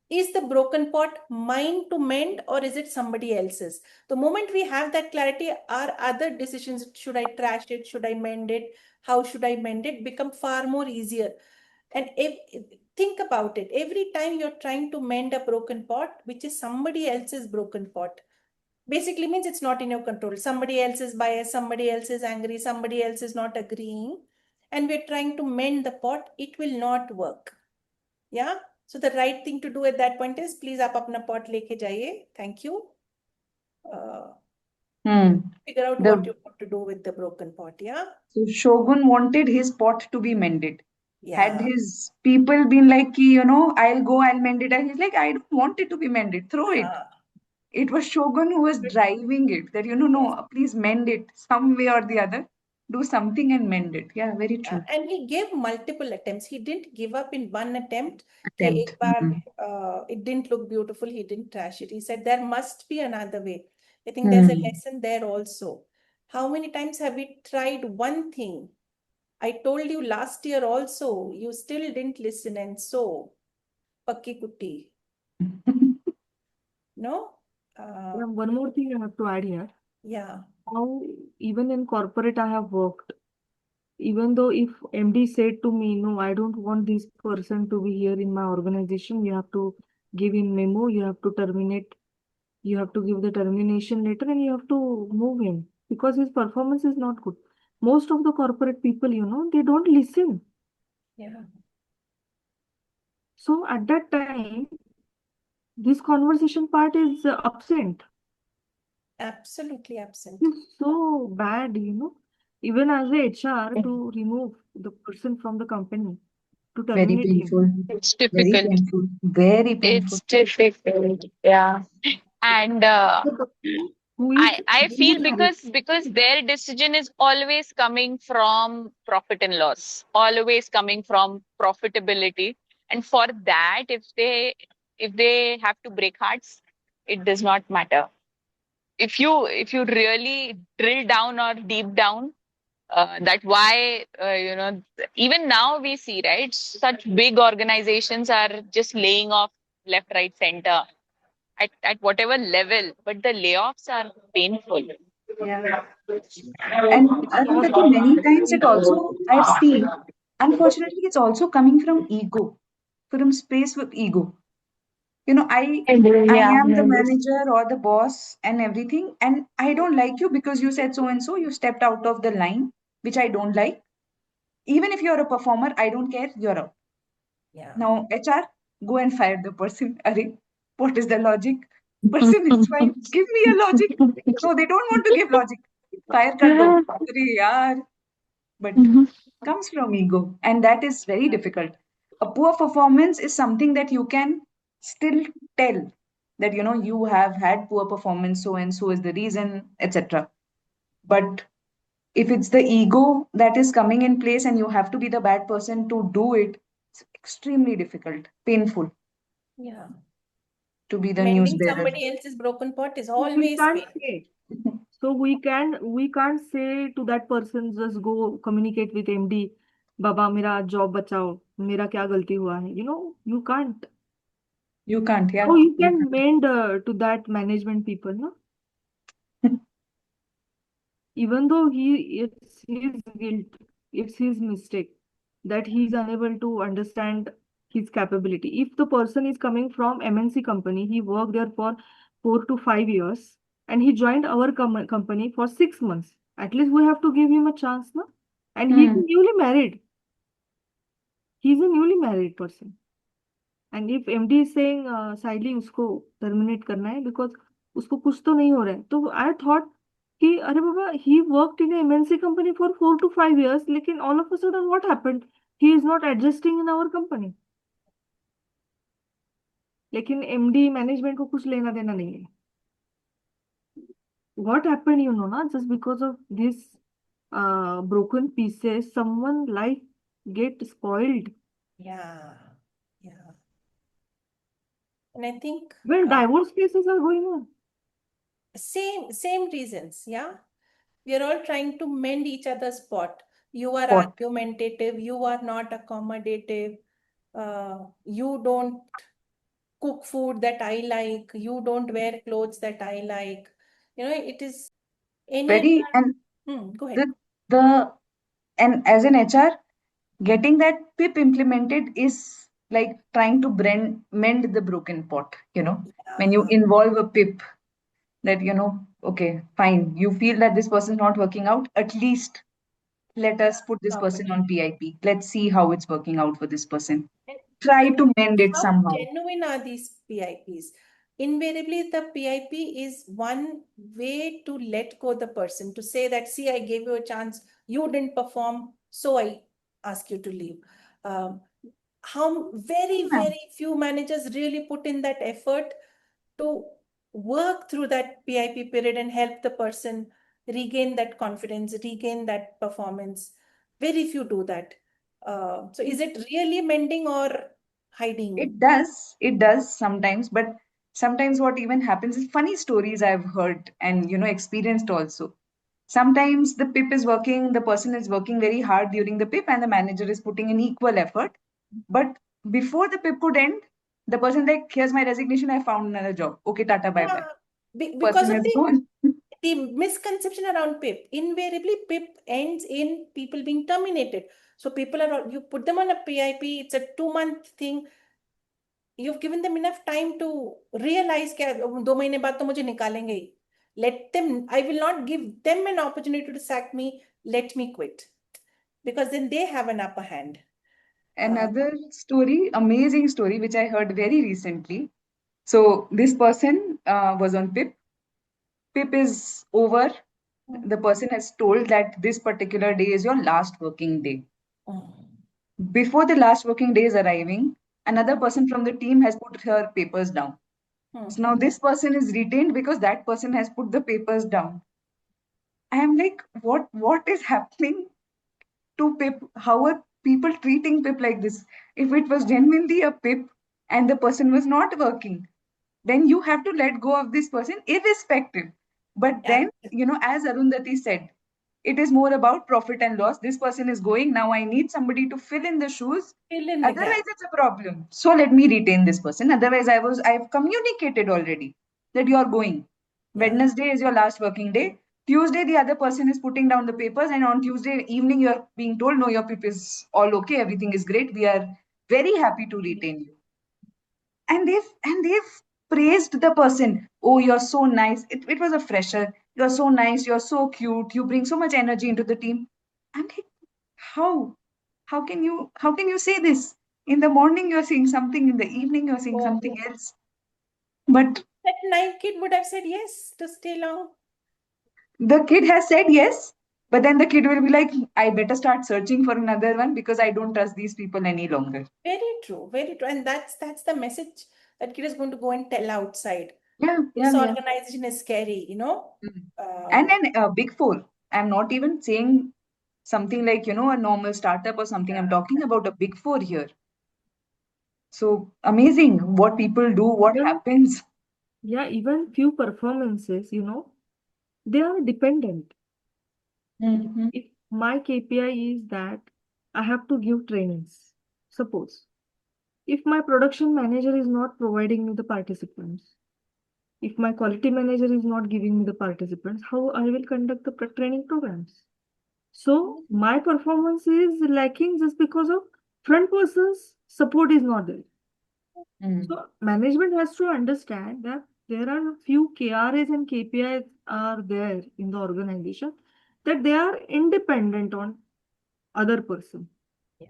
[SPEAKER 2] the broken pot mine to mend, or is it somebody else's? The moment we have that clarity, our other decisions, should I trash it, should I mend it, how should I mend it, become far more easier. And if think about it. Every time you're trying to mend a broken pot, which is somebody else's broken pot, basically means it's not in your control. Somebody else is biased, somebody else is angry, somebody else is not agreeing, and we're trying to mend the pot, it will not work. Yeah. So the right thing to do at that point is, please आप अपना pot लेके जाइए. Thank you. Figure out what you want to do with the broken pot. Yeah.
[SPEAKER 1] So Shogun wanted his pot to be mended. Had
[SPEAKER 2] Yeah.
[SPEAKER 1] his people been like, I'll go, I'll mend it, and he's like, I don't want it to be mended, throw it. It was Shogun who was driving it, that, no, please mend it some way or the other. Do something and mend it. Yeah, very true.
[SPEAKER 2] And he gave multiple attempts. He didn't give up in one attempt.
[SPEAKER 1] Attempt.
[SPEAKER 2] It didn't look beautiful. He didn't trash it. He said there must be another way. I think there's a lesson there also. How many times have we tried one thing? I told you last year also, you still didn't listen, and so pakki kutti. No?
[SPEAKER 3] One more thing I have to add here.
[SPEAKER 2] Yeah.
[SPEAKER 3] How even in corporate I have worked. Even though if MD said to me, no, I don't want this person to be here in my organization, you have to give him memo, you have to terminate, you have to give the termination letter, and you have to move him because his performance is not good. Most of the corporate people, they don't listen.
[SPEAKER 2] Yeah.
[SPEAKER 3] So at that time, this conversation part is absent.
[SPEAKER 2] Absolutely absent.
[SPEAKER 3] It's so bad, even as a HR to remove the person from the company, to
[SPEAKER 1] Very
[SPEAKER 3] terminate him.
[SPEAKER 1] painful.
[SPEAKER 6] It's
[SPEAKER 1] Very
[SPEAKER 6] difficult.
[SPEAKER 1] painful. Very painful.
[SPEAKER 6] It's difficult. Yeah. And
[SPEAKER 3] The person who is
[SPEAKER 6] I feel
[SPEAKER 3] newly married,
[SPEAKER 6] because their decision is always coming from profit and loss, always coming from profitability. And for that, if they have to break hearts, it does not matter. If you really drill down or deep down, that why even now we see, right, such big organizations are just laying off left, right, center at whatever level, but the layoffs are painful.
[SPEAKER 1] Yeah. And Arundhati, many times it also, I've seen, unfortunately, it's also coming from ego, from space with ego. I
[SPEAKER 6] Yeah,
[SPEAKER 1] am the
[SPEAKER 6] maybe.
[SPEAKER 1] manager or the boss and everything, and I don't like you because you said so and so, you stepped out of the line, which I don't like. Even if you're a performer, I don't care, you're out.
[SPEAKER 2] Yeah.
[SPEAKER 1] Now, HR, go and fire the person. Arey, what is the logic? Person is fine. Give me a logic. No, they don't want to give logic. Fire kar do. Arey yaar. But comes from ego, and that is very difficult. A poor performance is something that you can still tell that you have had poor performance, so and so is the reason, etc. But if it's the ego that is coming in place and you have to be the bad person to do it, it's extremely difficult, painful
[SPEAKER 2] Yeah.
[SPEAKER 1] to be the news
[SPEAKER 2] Mending
[SPEAKER 1] bearer.
[SPEAKER 2] somebody else's broken pot is
[SPEAKER 3] we
[SPEAKER 2] always
[SPEAKER 3] can't
[SPEAKER 2] painful.
[SPEAKER 3] say. So we can't say to that person, just go communicate with MD, Baba, मेरा job बचाओ, मेरा क्या गलती हुआ है? You can't.
[SPEAKER 1] You can't, yeah.
[SPEAKER 3] So you
[SPEAKER 1] You
[SPEAKER 3] can mend to that management people, no?
[SPEAKER 1] can't.
[SPEAKER 3] Even though it's his guilt, it's his mistake that he is unable to understand his capability. If the person is coming from MNC company, he worked there for 4 to 5 years, and he joined our company for 6 months. At least we have to give him a chance, no? And he's newly married. He's a newly married person. And if MD is saying साइडली उसको terminate करना है because उसको कुछ तो नहीं हो रहा है, तो I thought कि अरे बाबा, he worked in a MNC company for 4 to 5 years, लेकिन all of a sudden what happened? He is not adjusting in our company. लेकिन MD management को कुछ लेना देना नहीं है. What happened, ना, just because of this broken pieces, someone life get spoiled.
[SPEAKER 2] Yeah. Yeah. And I think
[SPEAKER 3] When divorce cases are going on.
[SPEAKER 2] same reasons. Yeah. We are all trying to mend each other's pot. You are
[SPEAKER 1] Pot.
[SPEAKER 2] argumentative. You are not accommodative. You don't cook food that I like. You don't wear clothes that I like. It is any
[SPEAKER 1] Very, and
[SPEAKER 2] go ahead.
[SPEAKER 1] and as an HR, getting that PIP implemented is like trying to mend the broken pot, when you involve a pip, that, okay, fine, you feel that this person is not working out, at least let us put this
[SPEAKER 2] Stop it.
[SPEAKER 1] person on PIP. Let's see how it's working out for this person.
[SPEAKER 2] And
[SPEAKER 1] Try
[SPEAKER 2] and
[SPEAKER 1] to mend it
[SPEAKER 2] how
[SPEAKER 1] somehow.
[SPEAKER 2] genuine are these PIPs? Invariably, the PIP is one way to let go the person, to say that, see, I gave you a chance, you didn't perform, so I ask you to leave. Um, how very,
[SPEAKER 1] Yeah.
[SPEAKER 2] very few managers really put in that effort to work through that PIP period and help the person regain that confidence, regain that performance. Very few do that. So is it really mending or hiding?
[SPEAKER 1] It does sometimes, but sometimes what even happens is funny stories I've heard and experienced also. Sometimes the PIP is working, the person is working very hard during the PIP, and the manager is putting in equal effort. But before the PIP could end, the person like, here's my resignation, I found another job. Okay, tata, bye bye.
[SPEAKER 2] Because
[SPEAKER 1] Person
[SPEAKER 2] of
[SPEAKER 1] is gone.
[SPEAKER 2] the misconception around PIP. Invariably, PIP ends in people being terminated. So people you put them on a PIP, it's a 2 month thing. You've given them enough time to realize कि 2 महीने बाद तो मुझे निकालेंगे ही. Let them, I will not give them an opportunity to sack me. Let me quit. Because then they have an upper hand.
[SPEAKER 1] Another story, amazing story, which I heard very recently. So this person was on PIP. PIP is over. The person has told that this particular day is your last working day. Before the last working day is arriving, another person from the team has put her papers down. So now this person is retained because that person has put the papers down. I am like, what is happening to PIP? How are people treating PIP like this? If it was genuinely a PIP and the person was not working, then you have to let go of this person irrespective. But then, as Arundhati said, it is more about profit and loss. This person is going, now I need somebody to fill in the shoes.
[SPEAKER 2] Fill in the gap.
[SPEAKER 1] Otherwise, it's a problem. So let me retain this person. Otherwise, I've communicated already that you are going. Wednesday is your last working day. Tuesday, the other person is putting down the papers, and on Tuesday evening, you're being told, no, your PIP is all okay, everything is great. We are very happy to retain you. And they've praised the person. Oh, you're so nice. It was a fresher. You're so nice. You're so cute. You bring so much energy into the team. I'm like, how? How can you say this? In the morning you're saying something, in the evening you're saying something else. But
[SPEAKER 2] that naive kid would have said yes to stay long.
[SPEAKER 1] the kid has said yes, but then the kid will be like, I better start searching for another one because I don't trust these people any longer.
[SPEAKER 2] Very true, very true. And that's the message that kid is going to go and tell outside.
[SPEAKER 1] Yeah.
[SPEAKER 2] Organization is scary,
[SPEAKER 1] And then Big Four. I'm not even saying something like, a normal startup or something. I'm talking about a Big Four here. So amazing what people do, what happens.
[SPEAKER 3] Yeah, even few performances, they are dependent. If my KPI is that I have to give trainings, suppose, if my production manager is not providing me the participants, if my quality manager is not giving me the participants, how I will conduct the training programs? So my performance is lacking just because of front person's support is not there. So management has to understand that there are a few KRAs and KPIs are there in the organization that they are independent on other person.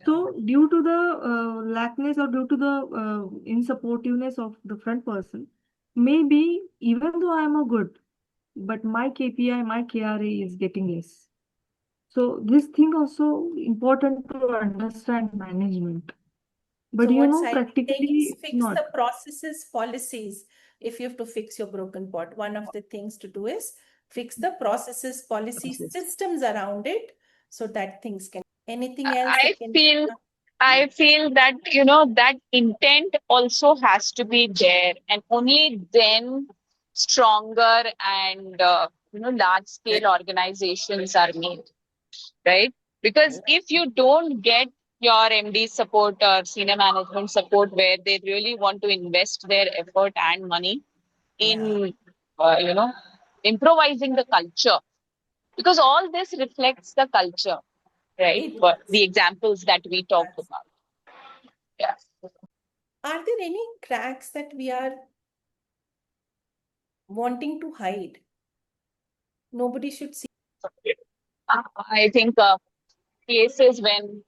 [SPEAKER 3] So due to the lackness or due to the insupportiveness of the front person, maybe even though I am a good, but my KPI, my KRA is getting less. So this thing also important to understand management. But
[SPEAKER 2] So what Sai is saying
[SPEAKER 3] practically
[SPEAKER 2] is
[SPEAKER 3] it's
[SPEAKER 2] fix
[SPEAKER 3] not.
[SPEAKER 2] the processes, policies. If you have to fix your broken pot, one of the things to do is fix the processes, policies, systems around it, so that things can. Anything else
[SPEAKER 6] I
[SPEAKER 2] that can?
[SPEAKER 6] feel I feel that that intent also has to be there, and only then stronger and large scale organizations are made, right? Because if you don't get your MD support or senior management support where they really want to invest their effort and money in improvising the culture, because all this reflects the culture, right?
[SPEAKER 2] It
[SPEAKER 6] But the examples that we talked about. Yeah.
[SPEAKER 2] Are there any cracks that we are wanting to hide? Nobody should see.
[SPEAKER 6] I think cases when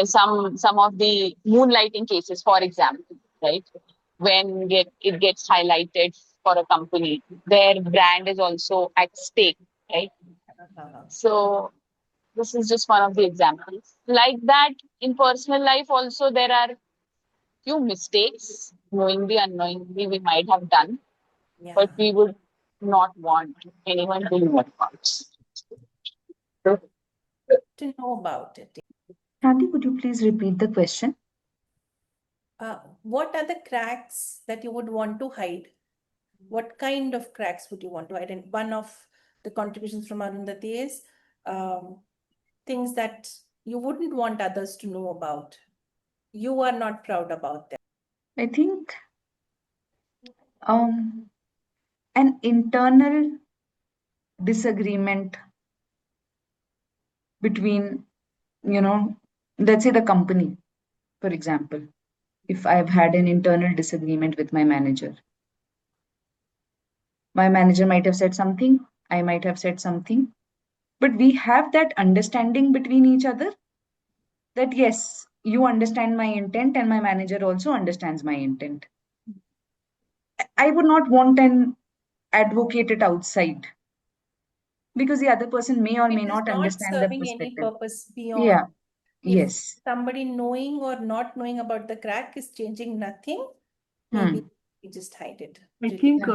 [SPEAKER 6] some of the moonlighting cases, for example, right? When it gets highlighted for a company, their brand is also at stake, right? So this is just one of the examples. Like that, in personal life also, there are few mistakes, knowingly, unknowingly, we might have done, but we would not want anyone to know about.
[SPEAKER 2] To know about it.
[SPEAKER 1] Shanti, could you please repeat the question?
[SPEAKER 2] What are the cracks that you would want to hide? What kind of cracks would you want to hide? And one of the contributions from Arundhati is things that you wouldn't want others to know about. You are not proud about them.
[SPEAKER 1] I think an internal disagreement between, let's say the company, for example, if I've had an internal disagreement with my manager might have said something, I might have said something, but we have that understanding between each other that yes, you understand my intent and my manager also understands my intent. I would not want an advocate it outside because the other person may or
[SPEAKER 2] It
[SPEAKER 1] may
[SPEAKER 2] is
[SPEAKER 1] not
[SPEAKER 2] not
[SPEAKER 1] understand the
[SPEAKER 2] serving any
[SPEAKER 1] perspective.
[SPEAKER 2] purpose
[SPEAKER 1] Yeah.
[SPEAKER 2] beyond. If
[SPEAKER 1] Yes.
[SPEAKER 2] somebody knowing or not knowing about the crack is changing nothing, maybe we just hide it.
[SPEAKER 3] I think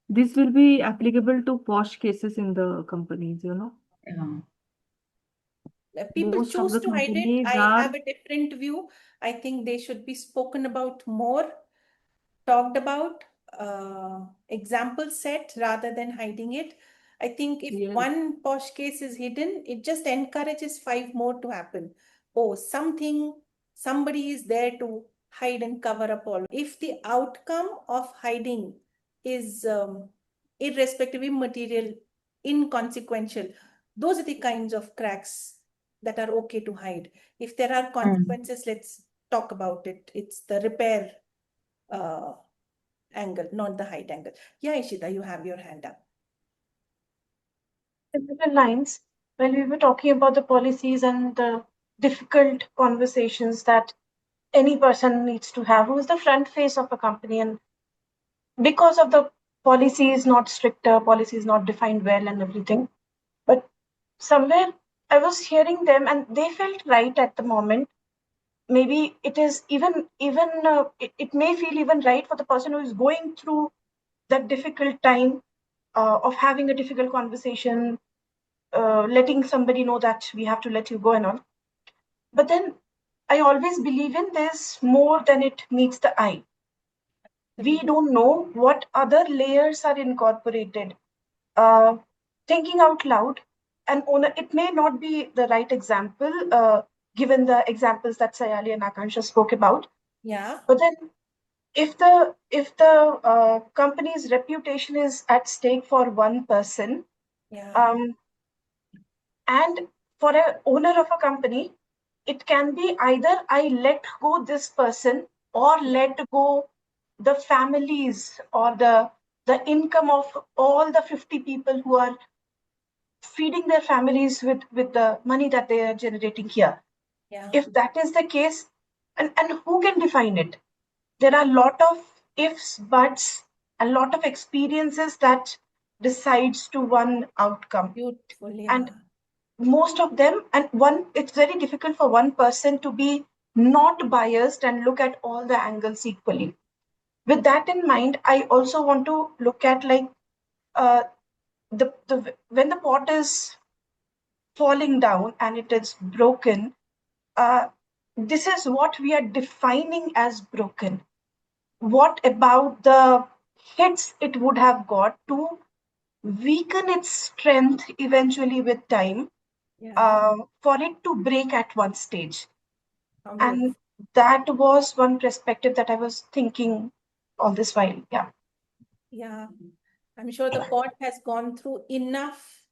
[SPEAKER 3] this will be applicable to posh cases in the companies,
[SPEAKER 1] Yeah.
[SPEAKER 2] People
[SPEAKER 3] Most of
[SPEAKER 2] choose
[SPEAKER 3] the
[SPEAKER 2] to hide it.
[SPEAKER 3] companies
[SPEAKER 2] I
[SPEAKER 3] are,
[SPEAKER 2] have a different view. I think they should be spoken about more, talked about, example set rather than hiding it. I think if
[SPEAKER 3] yes,
[SPEAKER 2] one posh case is hidden, it just encourages 5 more to happen. Oh, somebody is there to hide and cover up all. If the outcome of hiding is irrespective, immaterial, inconsequential, those are the kinds of cracks that are okay to hide. If there are consequences, let's talk about it. It's the repair angle, not the height angle. Yeah, Ishita, you have your hand up.
[SPEAKER 5] Similar lines, when we were talking about the policies and the difficult conversations that any person needs to have who is the front face of a company, and because of the policy is not stricter, policy is not defined well and everything, but somewhere I was hearing them and they felt right at the moment. Maybe it is it may feel even right for the person who is going through that difficult time of having a difficult conversation, letting somebody know that we have to let you go and all. But then I always believe in there's more than it meets the eye. We don't know what other layers are incorporated. Thinking out loud, and owner, it may not be the right example, given the examples that Sayali and Akansha spoke about.
[SPEAKER 2] Yeah.
[SPEAKER 5] But then if the company's reputation is at stake for one person, and for an owner of a company, it can be either I let go this person or let go the families or the income of all the 50 people who are feeding their families with the money that they are generating here. If that is the case, and who can define it? There are a lot of ifs, buts, a lot of experiences that decides to one outcome.
[SPEAKER 2] Beautiful,
[SPEAKER 5] and most of them, and one, it's very difficult for one person to be not biased and look at all the angles equally. With that in mind, I also want to look at like the when the pot is falling down and it is broken, this is what we are defining as broken. What about the hits it would have got to weaken its strength eventually with time, for it to break at one stage? And that was one perspective that I was thinking all this while. Yeah.
[SPEAKER 2] Yeah. I'm sure the pot has gone through enough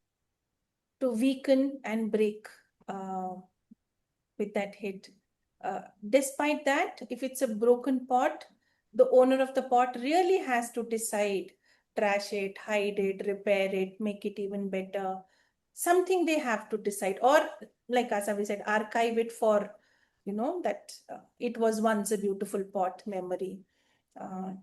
[SPEAKER 2] to weaken and break with that hit. Despite that, if it's a broken pot, the owner of the pot really has to decide, trash it, hide it, repair it, make it even better. Something they have to decide, or like Asavi said, archive it for, that it was once a beautiful pot memory.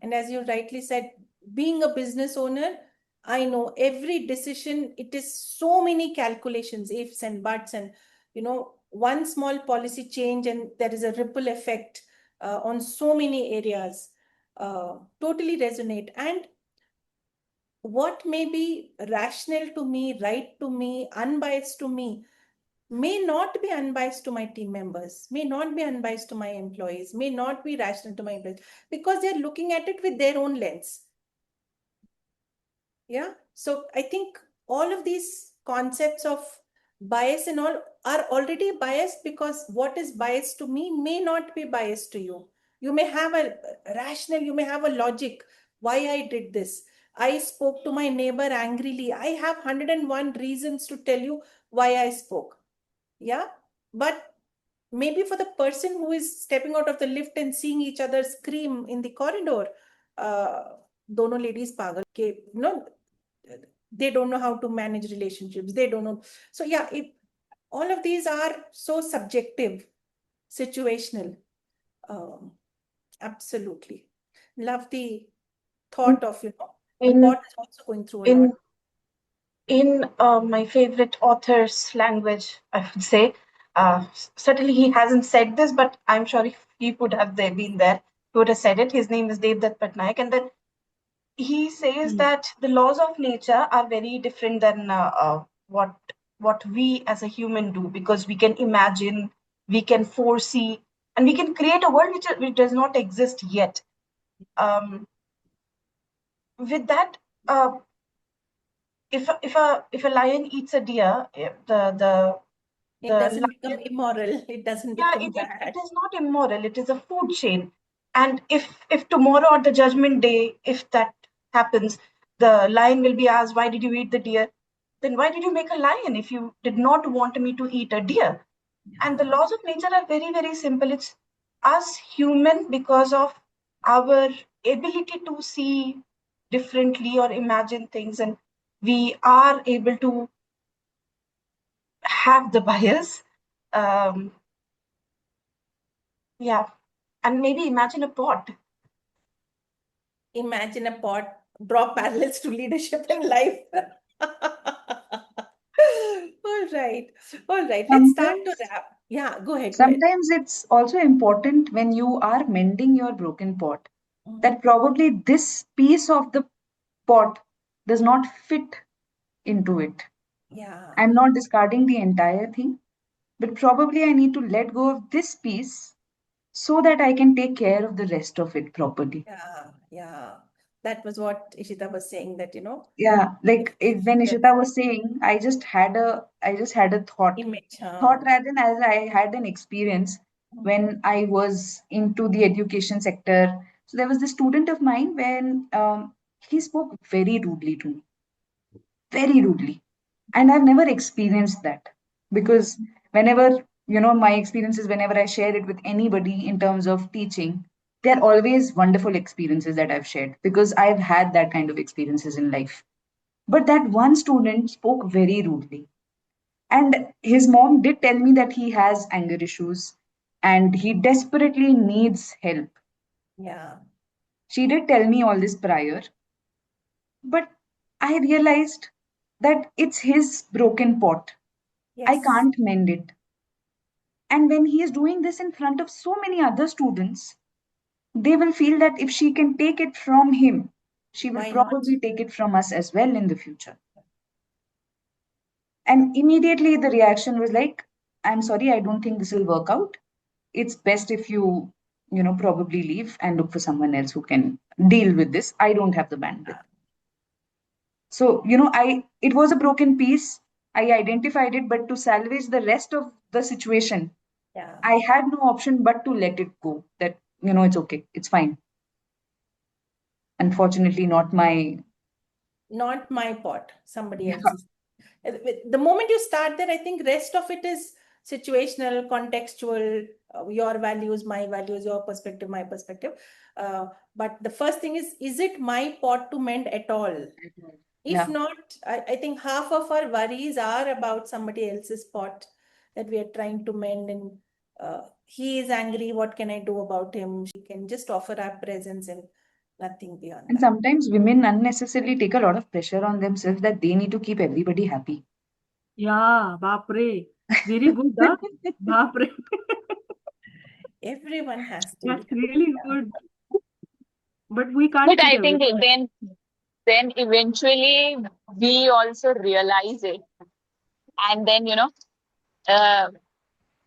[SPEAKER 2] And as you rightly said, being a business owner, I know every decision, it is so many calculations, ifs and buts, and one small policy change and there is a ripple effect on so many areas. Totally resonate. And what may be rational to me, right to me, unbiased to me, may not be unbiased to my team members, may not be unbiased to my employees, may not be rational to my employees, because they're looking at it with their own lens. Yeah. So I think all of these concepts of bias and all are already biased, because what is biased to me may not be biased to you. You may have a rational, you may have a logic why I did this. I spoke to my neighbor angrily. I have 101 reasons to tell you why I spoke. Yeah. But maybe for the person who is stepping out of the lift and seeing each other scream in the corridor, dono ladies pagal ke, they don't know how to manage relationships. They don't know. So yeah, all of these are so subjective, situational. Absolutely. Love the thought of, the
[SPEAKER 5] In
[SPEAKER 2] pot is also going through a lot.
[SPEAKER 5] in my favorite author's language, I would say. Certainly, he hasn't said this, but I'm sure if he would have been there, he would have said it. His name is Devdutt Patnaik, and then he says that the laws of nature are very different than what we as a human do, because we can imagine, we can foresee, and we can create a world which does not exist yet. With that, if a lion eats a deer,
[SPEAKER 2] It
[SPEAKER 5] the
[SPEAKER 2] doesn't become
[SPEAKER 5] lion,
[SPEAKER 2] immoral. It doesn't
[SPEAKER 5] yeah,
[SPEAKER 2] become
[SPEAKER 5] it
[SPEAKER 2] bad.
[SPEAKER 5] is not immoral. It is a food chain. And if tomorrow or the judgment day, if that happens, the lion will be asked, why did you eat the deer? Then why did you make a lion if you did not want me to eat a deer? And the laws of nature are very, very simple. It's us human, because of our ability to see differently or imagine things, and we are able to have the bias. Um, yeah. And maybe imagine a pot.
[SPEAKER 2] Imagine a pot, draw parallels to leadership in life. All right. All right. Let's start to
[SPEAKER 1] Sometimes,
[SPEAKER 2] wrap. Yeah, go ahead. Go ahead.
[SPEAKER 1] sometimes it's also important when you are mending your broken pot that probably this piece of the pot does not fit into it.
[SPEAKER 2] Yeah.
[SPEAKER 1] I'm not discarding the entire thing, but probably I need to let go of this piece so that I can take care of the rest of it properly.
[SPEAKER 2] Yeah. Yeah. That was what Ishita was saying, that,
[SPEAKER 1] Yeah,
[SPEAKER 2] if,
[SPEAKER 1] like
[SPEAKER 2] if
[SPEAKER 1] when
[SPEAKER 2] there's
[SPEAKER 1] Ishita
[SPEAKER 2] a
[SPEAKER 1] was saying, I just had a
[SPEAKER 2] image.
[SPEAKER 1] thought rather than as I had an experience when I was into the education sector. So there was this student of mine when he spoke very rudely to me, very rudely. And I've never experienced that because whenever, my experiences, whenever I share it with anybody in terms of teaching, they're always wonderful experiences that I've shared because I've had that kind of experiences in life. But that one student spoke very rudely. And his mom did tell me that he has anger issues and he desperately needs help.
[SPEAKER 2] Yeah.
[SPEAKER 1] She did tell me all this prior, but I realized that it's his broken pot. I
[SPEAKER 2] Yes.
[SPEAKER 1] can't mend it. And when he is doing this in front of so many other students, they will feel that if she can take it from him, she will
[SPEAKER 2] Why not?
[SPEAKER 1] probably take it from us as well in the future. And immediately the reaction was like, I'm sorry, I don't think this will work out. It's best if you, probably leave and look for someone else who can deal with this. I don't have the bandwidth. So, it was a broken piece. I identified it, but to salvage the rest of the situation,
[SPEAKER 2] Yeah.
[SPEAKER 1] I had no option but to let it go. That, it's okay, it's fine. Unfortunately, not my.
[SPEAKER 2] Not my pot, somebody
[SPEAKER 1] Yeah.
[SPEAKER 2] else's. The moment you start there, I think rest of it is situational, contextual, your values, my values, your perspective, my perspective. But the first thing is it my pot to mend at all? If
[SPEAKER 1] Yeah.
[SPEAKER 2] not, I think half of our worries are about somebody else's pot that we are trying to mend, and he is angry. What can I do about him? She can just offer our presence and nothing beyond
[SPEAKER 1] And
[SPEAKER 2] that.
[SPEAKER 1] sometimes women unnecessarily take a lot of pressure on themselves that they need to keep everybody happy.
[SPEAKER 3] Yeah, Bapre. Very good, huh? Bapre.
[SPEAKER 2] Everyone has to.
[SPEAKER 3] That's really good. But we can't
[SPEAKER 6] But
[SPEAKER 3] keep
[SPEAKER 6] I think
[SPEAKER 3] everything.
[SPEAKER 6] then eventually we also realize it. And then, uh,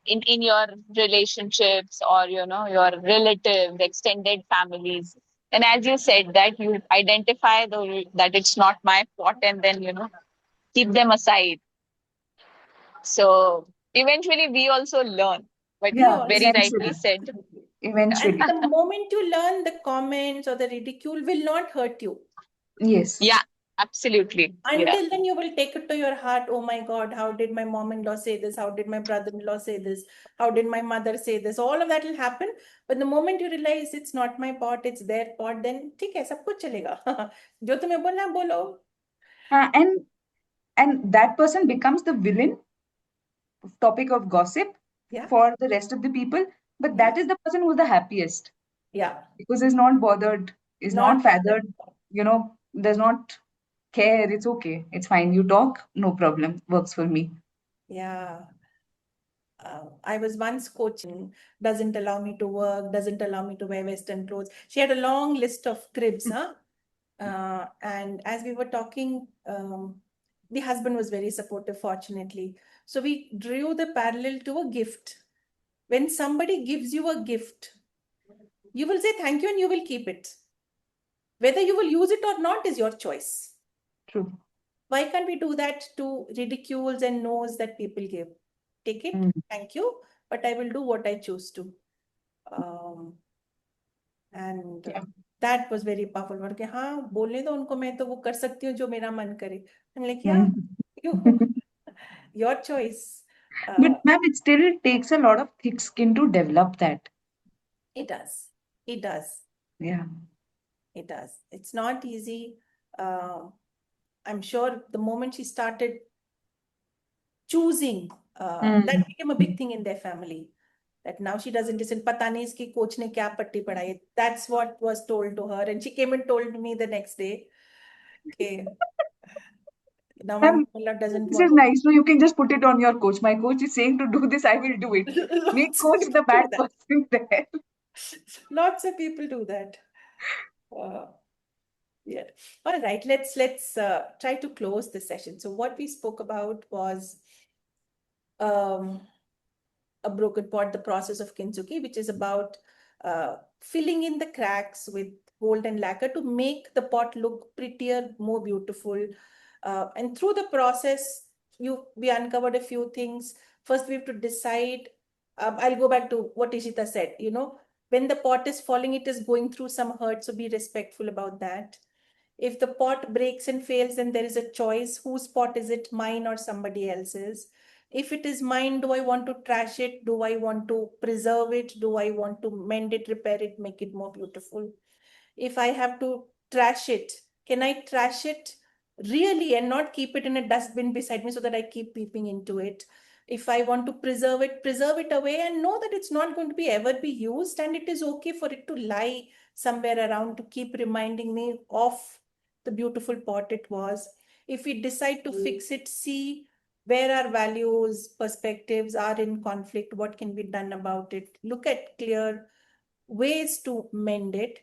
[SPEAKER 6] in your relationships or, your relatives, extended families. And as you said that you identify that it's not my pot and then, keep them aside. So eventually we also learn. But
[SPEAKER 2] We
[SPEAKER 1] Yeah,
[SPEAKER 2] also
[SPEAKER 6] very rightly
[SPEAKER 1] eventually.
[SPEAKER 6] said.
[SPEAKER 2] And
[SPEAKER 1] Eventually.
[SPEAKER 2] the moment you learn, the comments or the ridicule will not hurt you.
[SPEAKER 1] Yes.
[SPEAKER 6] Yeah, absolutely. Yeah.
[SPEAKER 2] Until then, you will take it to your heart. Oh my God, how did my mom-in-law say this? How did my brother-in-law say this? How did my mother say this? All of that will happen. But the moment you realize it's not my pot, it's their pot, then ठीक है, सब कुछ चलेगा. जो तुम्हें बोलना है, बोलो.
[SPEAKER 1] And that person becomes the villain topic of gossip
[SPEAKER 2] Yeah,
[SPEAKER 1] for the rest of the people. But
[SPEAKER 2] yeah,
[SPEAKER 1] that is the person who's the happiest
[SPEAKER 2] yeah.
[SPEAKER 1] because he's not bothered, is not
[SPEAKER 2] Not bothered.
[SPEAKER 1] feathered, does not care. It's okay. It's fine. You talk, no problem. Works for me.
[SPEAKER 2] Yeah. I was once coaching, doesn't allow me to work, doesn't allow me to wear Western clothes. She had a long list of cribs, huh? And as we were talking, the husband was very supportive, fortunately. So we drew the parallel to a gift. When somebody gives you a gift, you will say thank you and you will keep it. Whether you will use it or not is your choice.
[SPEAKER 1] True.
[SPEAKER 2] Why can't we do that to ridicules and no's that people give? Take it,
[SPEAKER 1] Mm.
[SPEAKER 2] thank you, but I will do what I choose to. And
[SPEAKER 1] Yeah.
[SPEAKER 2] that was very powerful. बोल के हाँ बोलने दो उनको, मैं तो वो कर सकती हूँ जो मेरा मन करे. I'm like, yeah,
[SPEAKER 1] Mm.
[SPEAKER 2] you, your choice.
[SPEAKER 1] But ma'am, it still takes a lot of thick skin to develop that.
[SPEAKER 2] It does. It does.
[SPEAKER 1] Yeah.
[SPEAKER 2] It does. It's not easy. I'm sure the moment she started choosing, that became a big thing in their family. That now she doesn't listen. पता नहीं इसकी coach ने क्या पट्टी पढ़ाई. That's what was told to her, and she came and told me the next day. Okay, now my
[SPEAKER 1] Ma'am,
[SPEAKER 2] mother doesn't
[SPEAKER 1] this is
[SPEAKER 2] want.
[SPEAKER 1] nice. So you can just put it on your coach. My coach is saying to do this, I will do it. Make
[SPEAKER 2] Lots of
[SPEAKER 1] coach the
[SPEAKER 2] people
[SPEAKER 1] bad
[SPEAKER 2] do that.
[SPEAKER 1] person there.
[SPEAKER 2] Lots of people do that. Yeah. All right. Let's try to close the session. So what we spoke about was a broken pot, the process of Kintsugi, which is about filling in the cracks with gold and lacquer to make the pot look prettier, more beautiful. And through the process, we uncovered a few things. First, we have to decide. I'll go back to what Ishita said. When the pot is falling, it is going through some hurt, so be respectful about that. If the pot breaks and fails, then there is a choice. Whose pot is it, mine or somebody else's? If it is mine, do I want to trash it? Do I want to preserve it? Do I want to mend it, repair it, make it more beautiful? If I have to trash it, can I trash it really and not keep it in a dustbin beside me so that I keep peeping into it? If I want to preserve it away and know that it's not going to be ever be used, and it is okay for it to lie somewhere around to keep reminding me of the beautiful pot it was. If we decide to fix it, see where our values, perspectives are in conflict, what can be done about it, look at clear ways to mend it,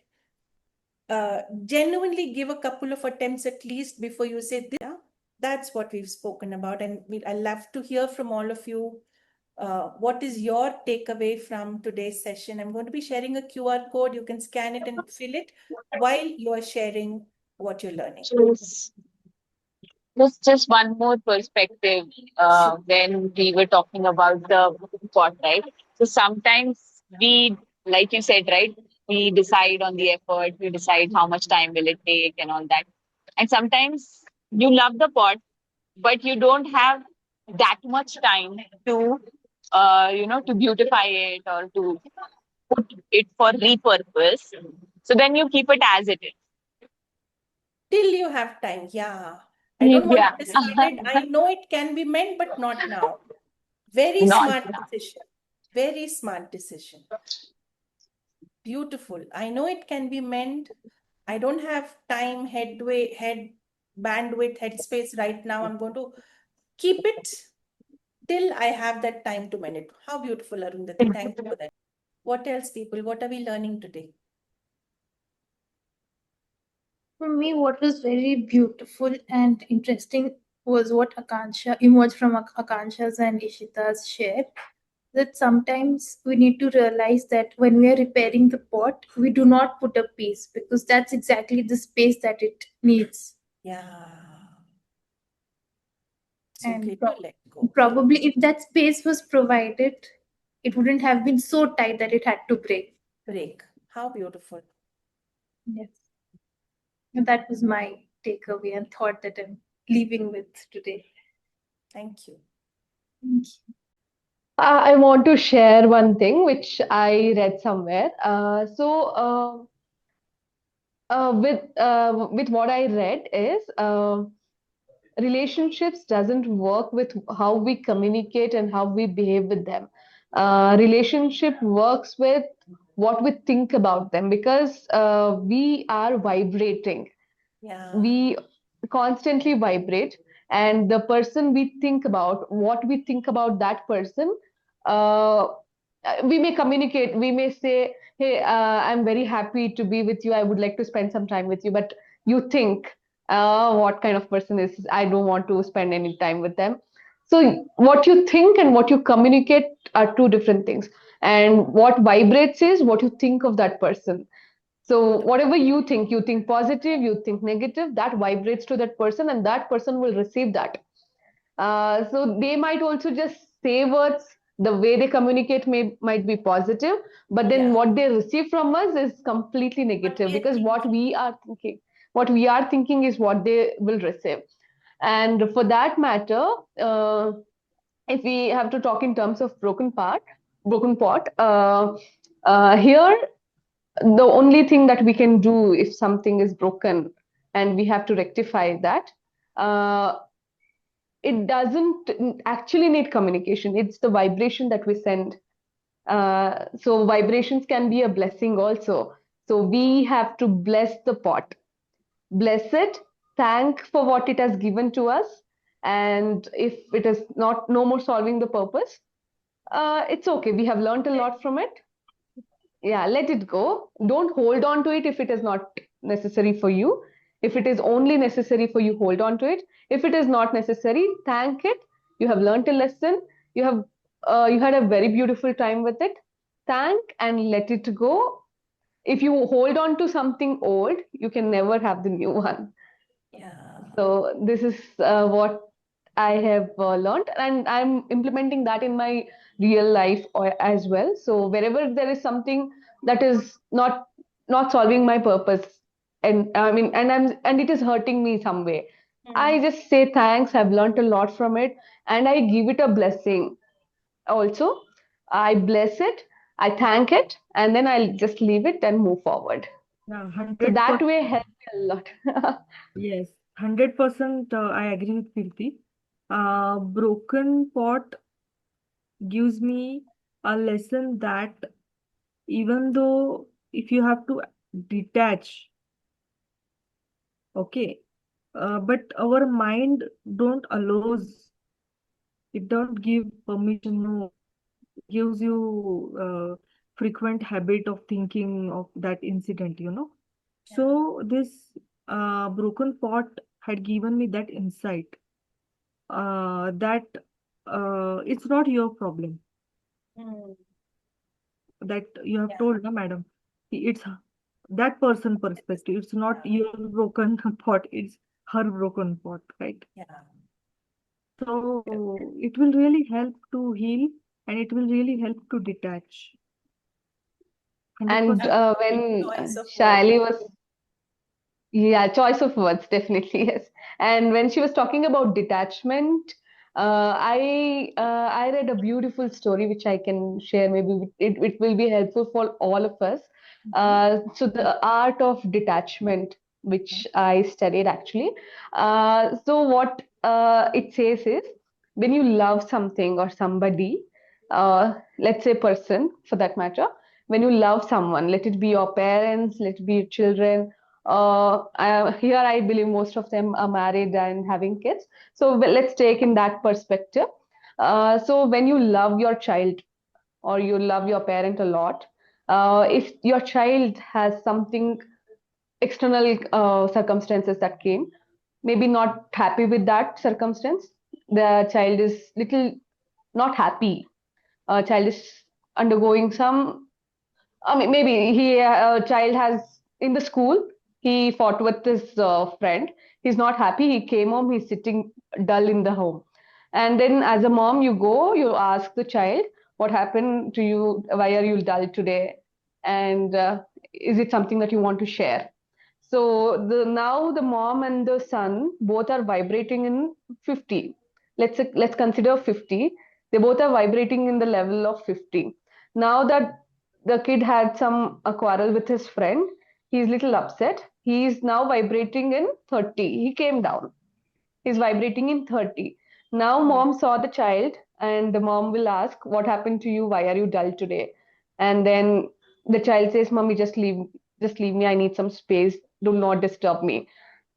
[SPEAKER 2] genuinely give a couple of attempts at least before you say this. Yeah, that's what we've spoken about. And I'd love to hear from all of you. What is your takeaway from today's session? I'm going to be sharing a QR code. You can scan it and fill it while you are sharing what you're learning.
[SPEAKER 6] Just one more perspective when we were talking about the pot, right? So sometimes we, like you said, right, we decide on the effort, we decide how much time will it take and all that. And sometimes you love the pot, but you don't have that much time to to beautify it or to put it for repurpose. So then you keep it as it is.
[SPEAKER 2] Till you have time. Yeah. I don't want
[SPEAKER 6] Yeah.
[SPEAKER 2] to discard it. I know it can be meant, but not now. Very
[SPEAKER 6] Not
[SPEAKER 2] smart decision. Very smart decision. Beautiful. I know it can be meant. I don't have time, head bandwidth, headspace right now. I'm going to keep it till I have that time to mend it. How beautiful, Arundhati. Thank you for that. What else, people? What are we learning today?
[SPEAKER 4] For me, what was very beautiful and interesting was what Akansha emerged from Akansha's and Ishita's share. That sometimes we need to realize that when we are repairing the pot, we do not put a piece because that's exactly the space that it needs.
[SPEAKER 2] Yeah. So
[SPEAKER 4] And
[SPEAKER 2] okay to let go.
[SPEAKER 4] probably if that space was provided, it wouldn't have been so tight that it had to break.
[SPEAKER 2] Break. How beautiful.
[SPEAKER 4] Yes. And that was my takeaway and thought that I'm leaving with today.
[SPEAKER 2] Thank you.
[SPEAKER 4] Thank you.
[SPEAKER 7] I want to share one thing which I read somewhere. With what I read is relationships doesn't work with how we communicate and how we behave with them. Relationship works with what we think about them because we are vibrating.
[SPEAKER 2] Yeah.
[SPEAKER 7] We constantly vibrate, and the person we think about, what we think about that person, uh, we may communicate, we may say, hey, I'm very happy to be with you, I would like to spend some time with you, but you think, what kind of person is, I don't want to spend any time with them. So what you think and what you communicate are two different things, and what vibrates is what you think of that person. So whatever you think positive, you think negative, that vibrates to that person, and that person will receive that. So they might also just say words. The way they communicate might be positive, but then
[SPEAKER 2] Yeah.
[SPEAKER 7] what they receive from us is completely negative because what we are thinking is what they will receive. And for that matter, if we have to talk in terms of broken pot, here the only thing that we can do if something is broken and we have to rectify that, uh, it doesn't actually need communication. It's the vibration that we send. So vibrations can be a blessing also. So we have to bless the pot, bless it, thank for what it has given to us. And if it is not no more solving the purpose, it's okay. We have learned a lot from it. Yeah, let it go. Don't hold on to it if it is not necessary for you. If it is only necessary for you, hold on to it. If it is not necessary, thank it. You have learned a lesson. You had a very beautiful time with it. Thank and let it go. If you hold on to something old, you can never have the new one.
[SPEAKER 2] Yeah.
[SPEAKER 7] So this is what I have learned, and I'm implementing that in my real life as well. So wherever there is something that is not solving my purpose, and I mean, and it is hurting me some way, I just say thanks. I've learned a lot from it, and I give it a blessing. Also, I bless it, I thank it, and then I'll just leave it and move forward.
[SPEAKER 3] Yeah,
[SPEAKER 7] So that
[SPEAKER 3] 100%.
[SPEAKER 7] way helps me a lot.
[SPEAKER 3] Yes, 100%. I agree with Kirti. Broken pot gives me a lesson that even though if you have to detach, okay, but our mind don't allows, it don't give permission, no, gives you frequent habit of thinking of that incident, you know. So this broken pot had given me that insight that it's not your problem that you have
[SPEAKER 2] Yeah.
[SPEAKER 3] told, no, madam. It's that person perspective. It's not your broken pot. It's her broken pot, right?
[SPEAKER 2] Yeah.
[SPEAKER 3] So it will really help to heal, and it will really help to detach.
[SPEAKER 7] And
[SPEAKER 3] 100%.
[SPEAKER 7] when
[SPEAKER 2] Choice of words.
[SPEAKER 7] Shaili was, yeah, choice of words, definitely, yes. And when she was talking about detachment, I read a beautiful story which I can share. Maybe it will be helpful for all of us. So the art of detachment, which I studied actually. So what it says is, when you love something or somebody, let's say person for that matter, when you love someone, let it be your parents, let it be your children. Here I believe most of them are married and having kids. So let's take in that perspective. So when you love your child or you love your parent a lot, if your child has something external circumstances that came, maybe not happy with that circumstance, the child is little not happy. Child is undergoing some, I mean, maybe child has in the school, he fought with his friend. He's not happy. He came home. He's sitting dull in the home. And then as a mom, you go, you ask the child, what happened to you? Why are you dull today? And is it something that you want to share? So now the mom and the son both are vibrating in 50. Let's consider 50. They both are vibrating in the level of 50. Now that the kid had some a quarrel with his friend, he's little upset. He's now vibrating in 30. He came down. He's vibrating in 30. Now mom saw the child and the mom will ask, what happened to you? Why are you dull today? And then the child says, Mommy, just leave me. I need some space. Do not disturb me.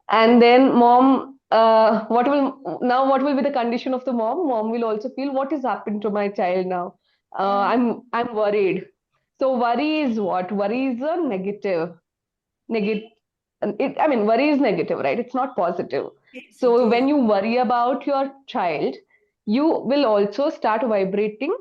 [SPEAKER 7] And then mom, what will be the condition of the mom? Mom will also feel, what has happened to my child now? I'm worried. So worry is what? Worry is a negative. I mean, worry is negative, right? It's not positive.
[SPEAKER 2] Yes, it
[SPEAKER 7] So
[SPEAKER 2] is.
[SPEAKER 7] when you worry about your child, you will also start vibrating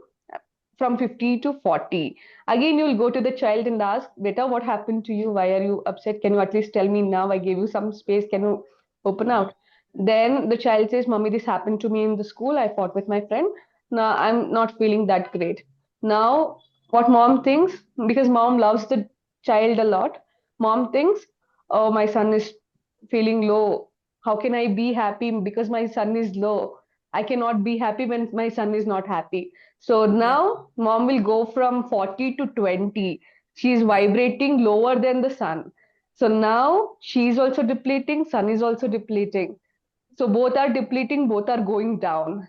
[SPEAKER 7] from 50 to 40. Again, you'll go to the child and ask, Beta, what happened to you? Why are you upset? Can you at least tell me now? I gave you some space. Can you open out? Then the child says, Mommy, this happened to me in the school. I fought with my friend. Now I'm not feeling that great. Now, what mom thinks, because mom loves the child a lot, mom thinks, oh, my son is feeling low. How can I be happy because my son is low? I cannot be happy when my son is not happy. So
[SPEAKER 2] Yeah.
[SPEAKER 7] now mom will go from 40 to 20. She's vibrating lower than the sun. So now she's also depleting, sun is also depleting. So both are depleting, both are going down.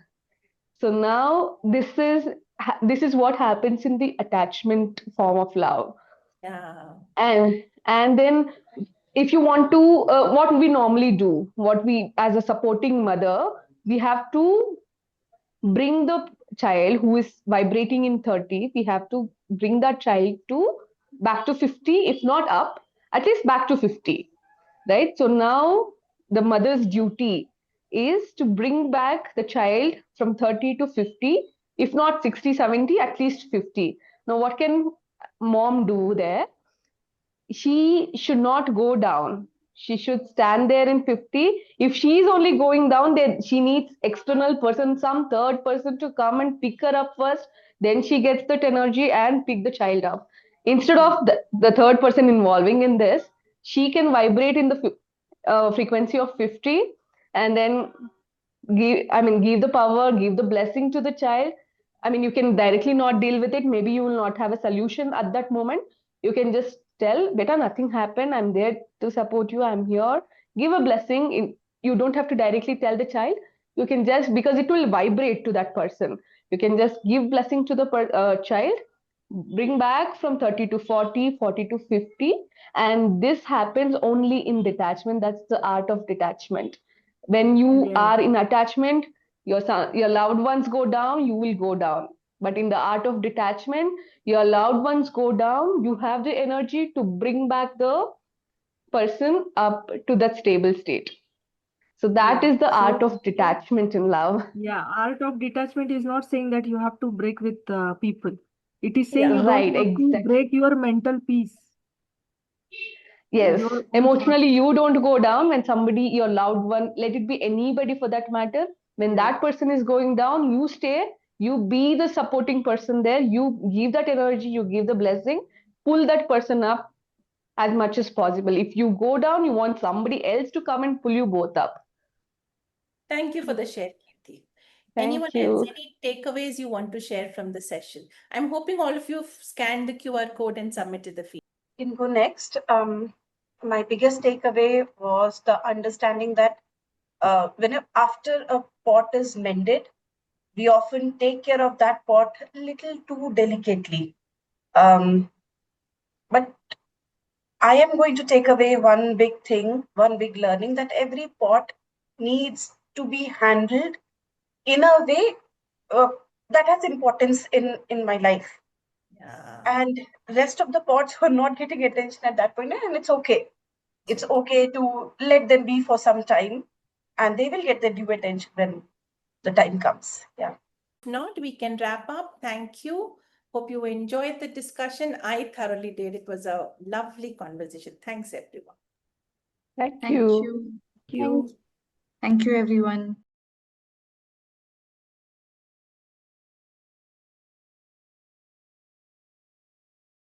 [SPEAKER 7] So now this is what happens in the attachment form of love.
[SPEAKER 2] Yeah.
[SPEAKER 7] And then if you want to, what we normally do, what we as a supporting mother, we have to bring the child who is vibrating in 30, we have to bring that child to back to 50, if not up, at least back to 50, right? So now the mother's duty is to bring back the child from 30 to 50, if not 60, 70, at least 50. Now what can mom do there? She should not go down. She should stand there in 50. If she is only going down, then she needs external person, some third person to come and pick her up first. Then she gets that energy and pick the child up. Instead of the third person involving in this, she can vibrate in the frequency of 50 and then give the power, give the blessing to the child. I mean, you can directly not deal with it. Maybe you will not have a solution at that moment. You can just tell, Beta, nothing happened. I'm there to support you. I'm here. Give a blessing. You don't have to directly tell the child. You can just, because it will vibrate to that person. You can just give blessing to the child, bring back from 30 to 40, 40 to 50. And this happens only in detachment. That's the art of detachment. When you
[SPEAKER 3] Yes.
[SPEAKER 7] are in attachment, your loved ones go down, you will go down. But in the art of detachment, your loved ones go down, you have the energy to bring back the person up to that stable state. So that
[SPEAKER 3] Yeah.
[SPEAKER 7] is the art
[SPEAKER 3] So,
[SPEAKER 7] of detachment in love.
[SPEAKER 3] yeah, art of detachment is not saying that you have to break with people. It is saying
[SPEAKER 2] Yeah.
[SPEAKER 3] you don't
[SPEAKER 7] Right,
[SPEAKER 3] have to
[SPEAKER 7] exactly.
[SPEAKER 3] break your mental peace,
[SPEAKER 7] Yes,
[SPEAKER 3] your own thoughts.
[SPEAKER 7] emotionally, you don't go down when somebody, your loved one, let it be anybody for that matter, when
[SPEAKER 3] Yes.
[SPEAKER 7] that person is going down, you stay, you be the supporting person there, you give that energy, you give the blessing, pull that person up as much as possible. If you go down, you want somebody else to come and pull you both up.
[SPEAKER 2] Thank you for the share, Kirti. Anyone
[SPEAKER 7] Thank
[SPEAKER 2] else?
[SPEAKER 7] you.
[SPEAKER 2] Any takeaways you want to share from the session? I'm hoping all of you have scanned the QR code and submitted the feedback.
[SPEAKER 5] Can go next. My biggest takeaway was the understanding that after a pot is mended, we often take care of that pot a little too delicately. But I am going to take away one big thing, one big learning, that every pot needs to be handled in a way uh, that has importance in my life.
[SPEAKER 2] Yeah.
[SPEAKER 5] And rest of the pots were not getting attention at that point, and it's okay. It's okay to let them be for some time, and they will get their due attention when the time comes. Yeah.
[SPEAKER 2] If not, we can wrap up. Thank you. Hope you enjoyed the discussion. I thoroughly did. It was a lovely conversation. Thanks, everyone.
[SPEAKER 7] Thank
[SPEAKER 1] Thank
[SPEAKER 7] you.
[SPEAKER 1] you.
[SPEAKER 7] Thank you.
[SPEAKER 1] Thank you, everyone.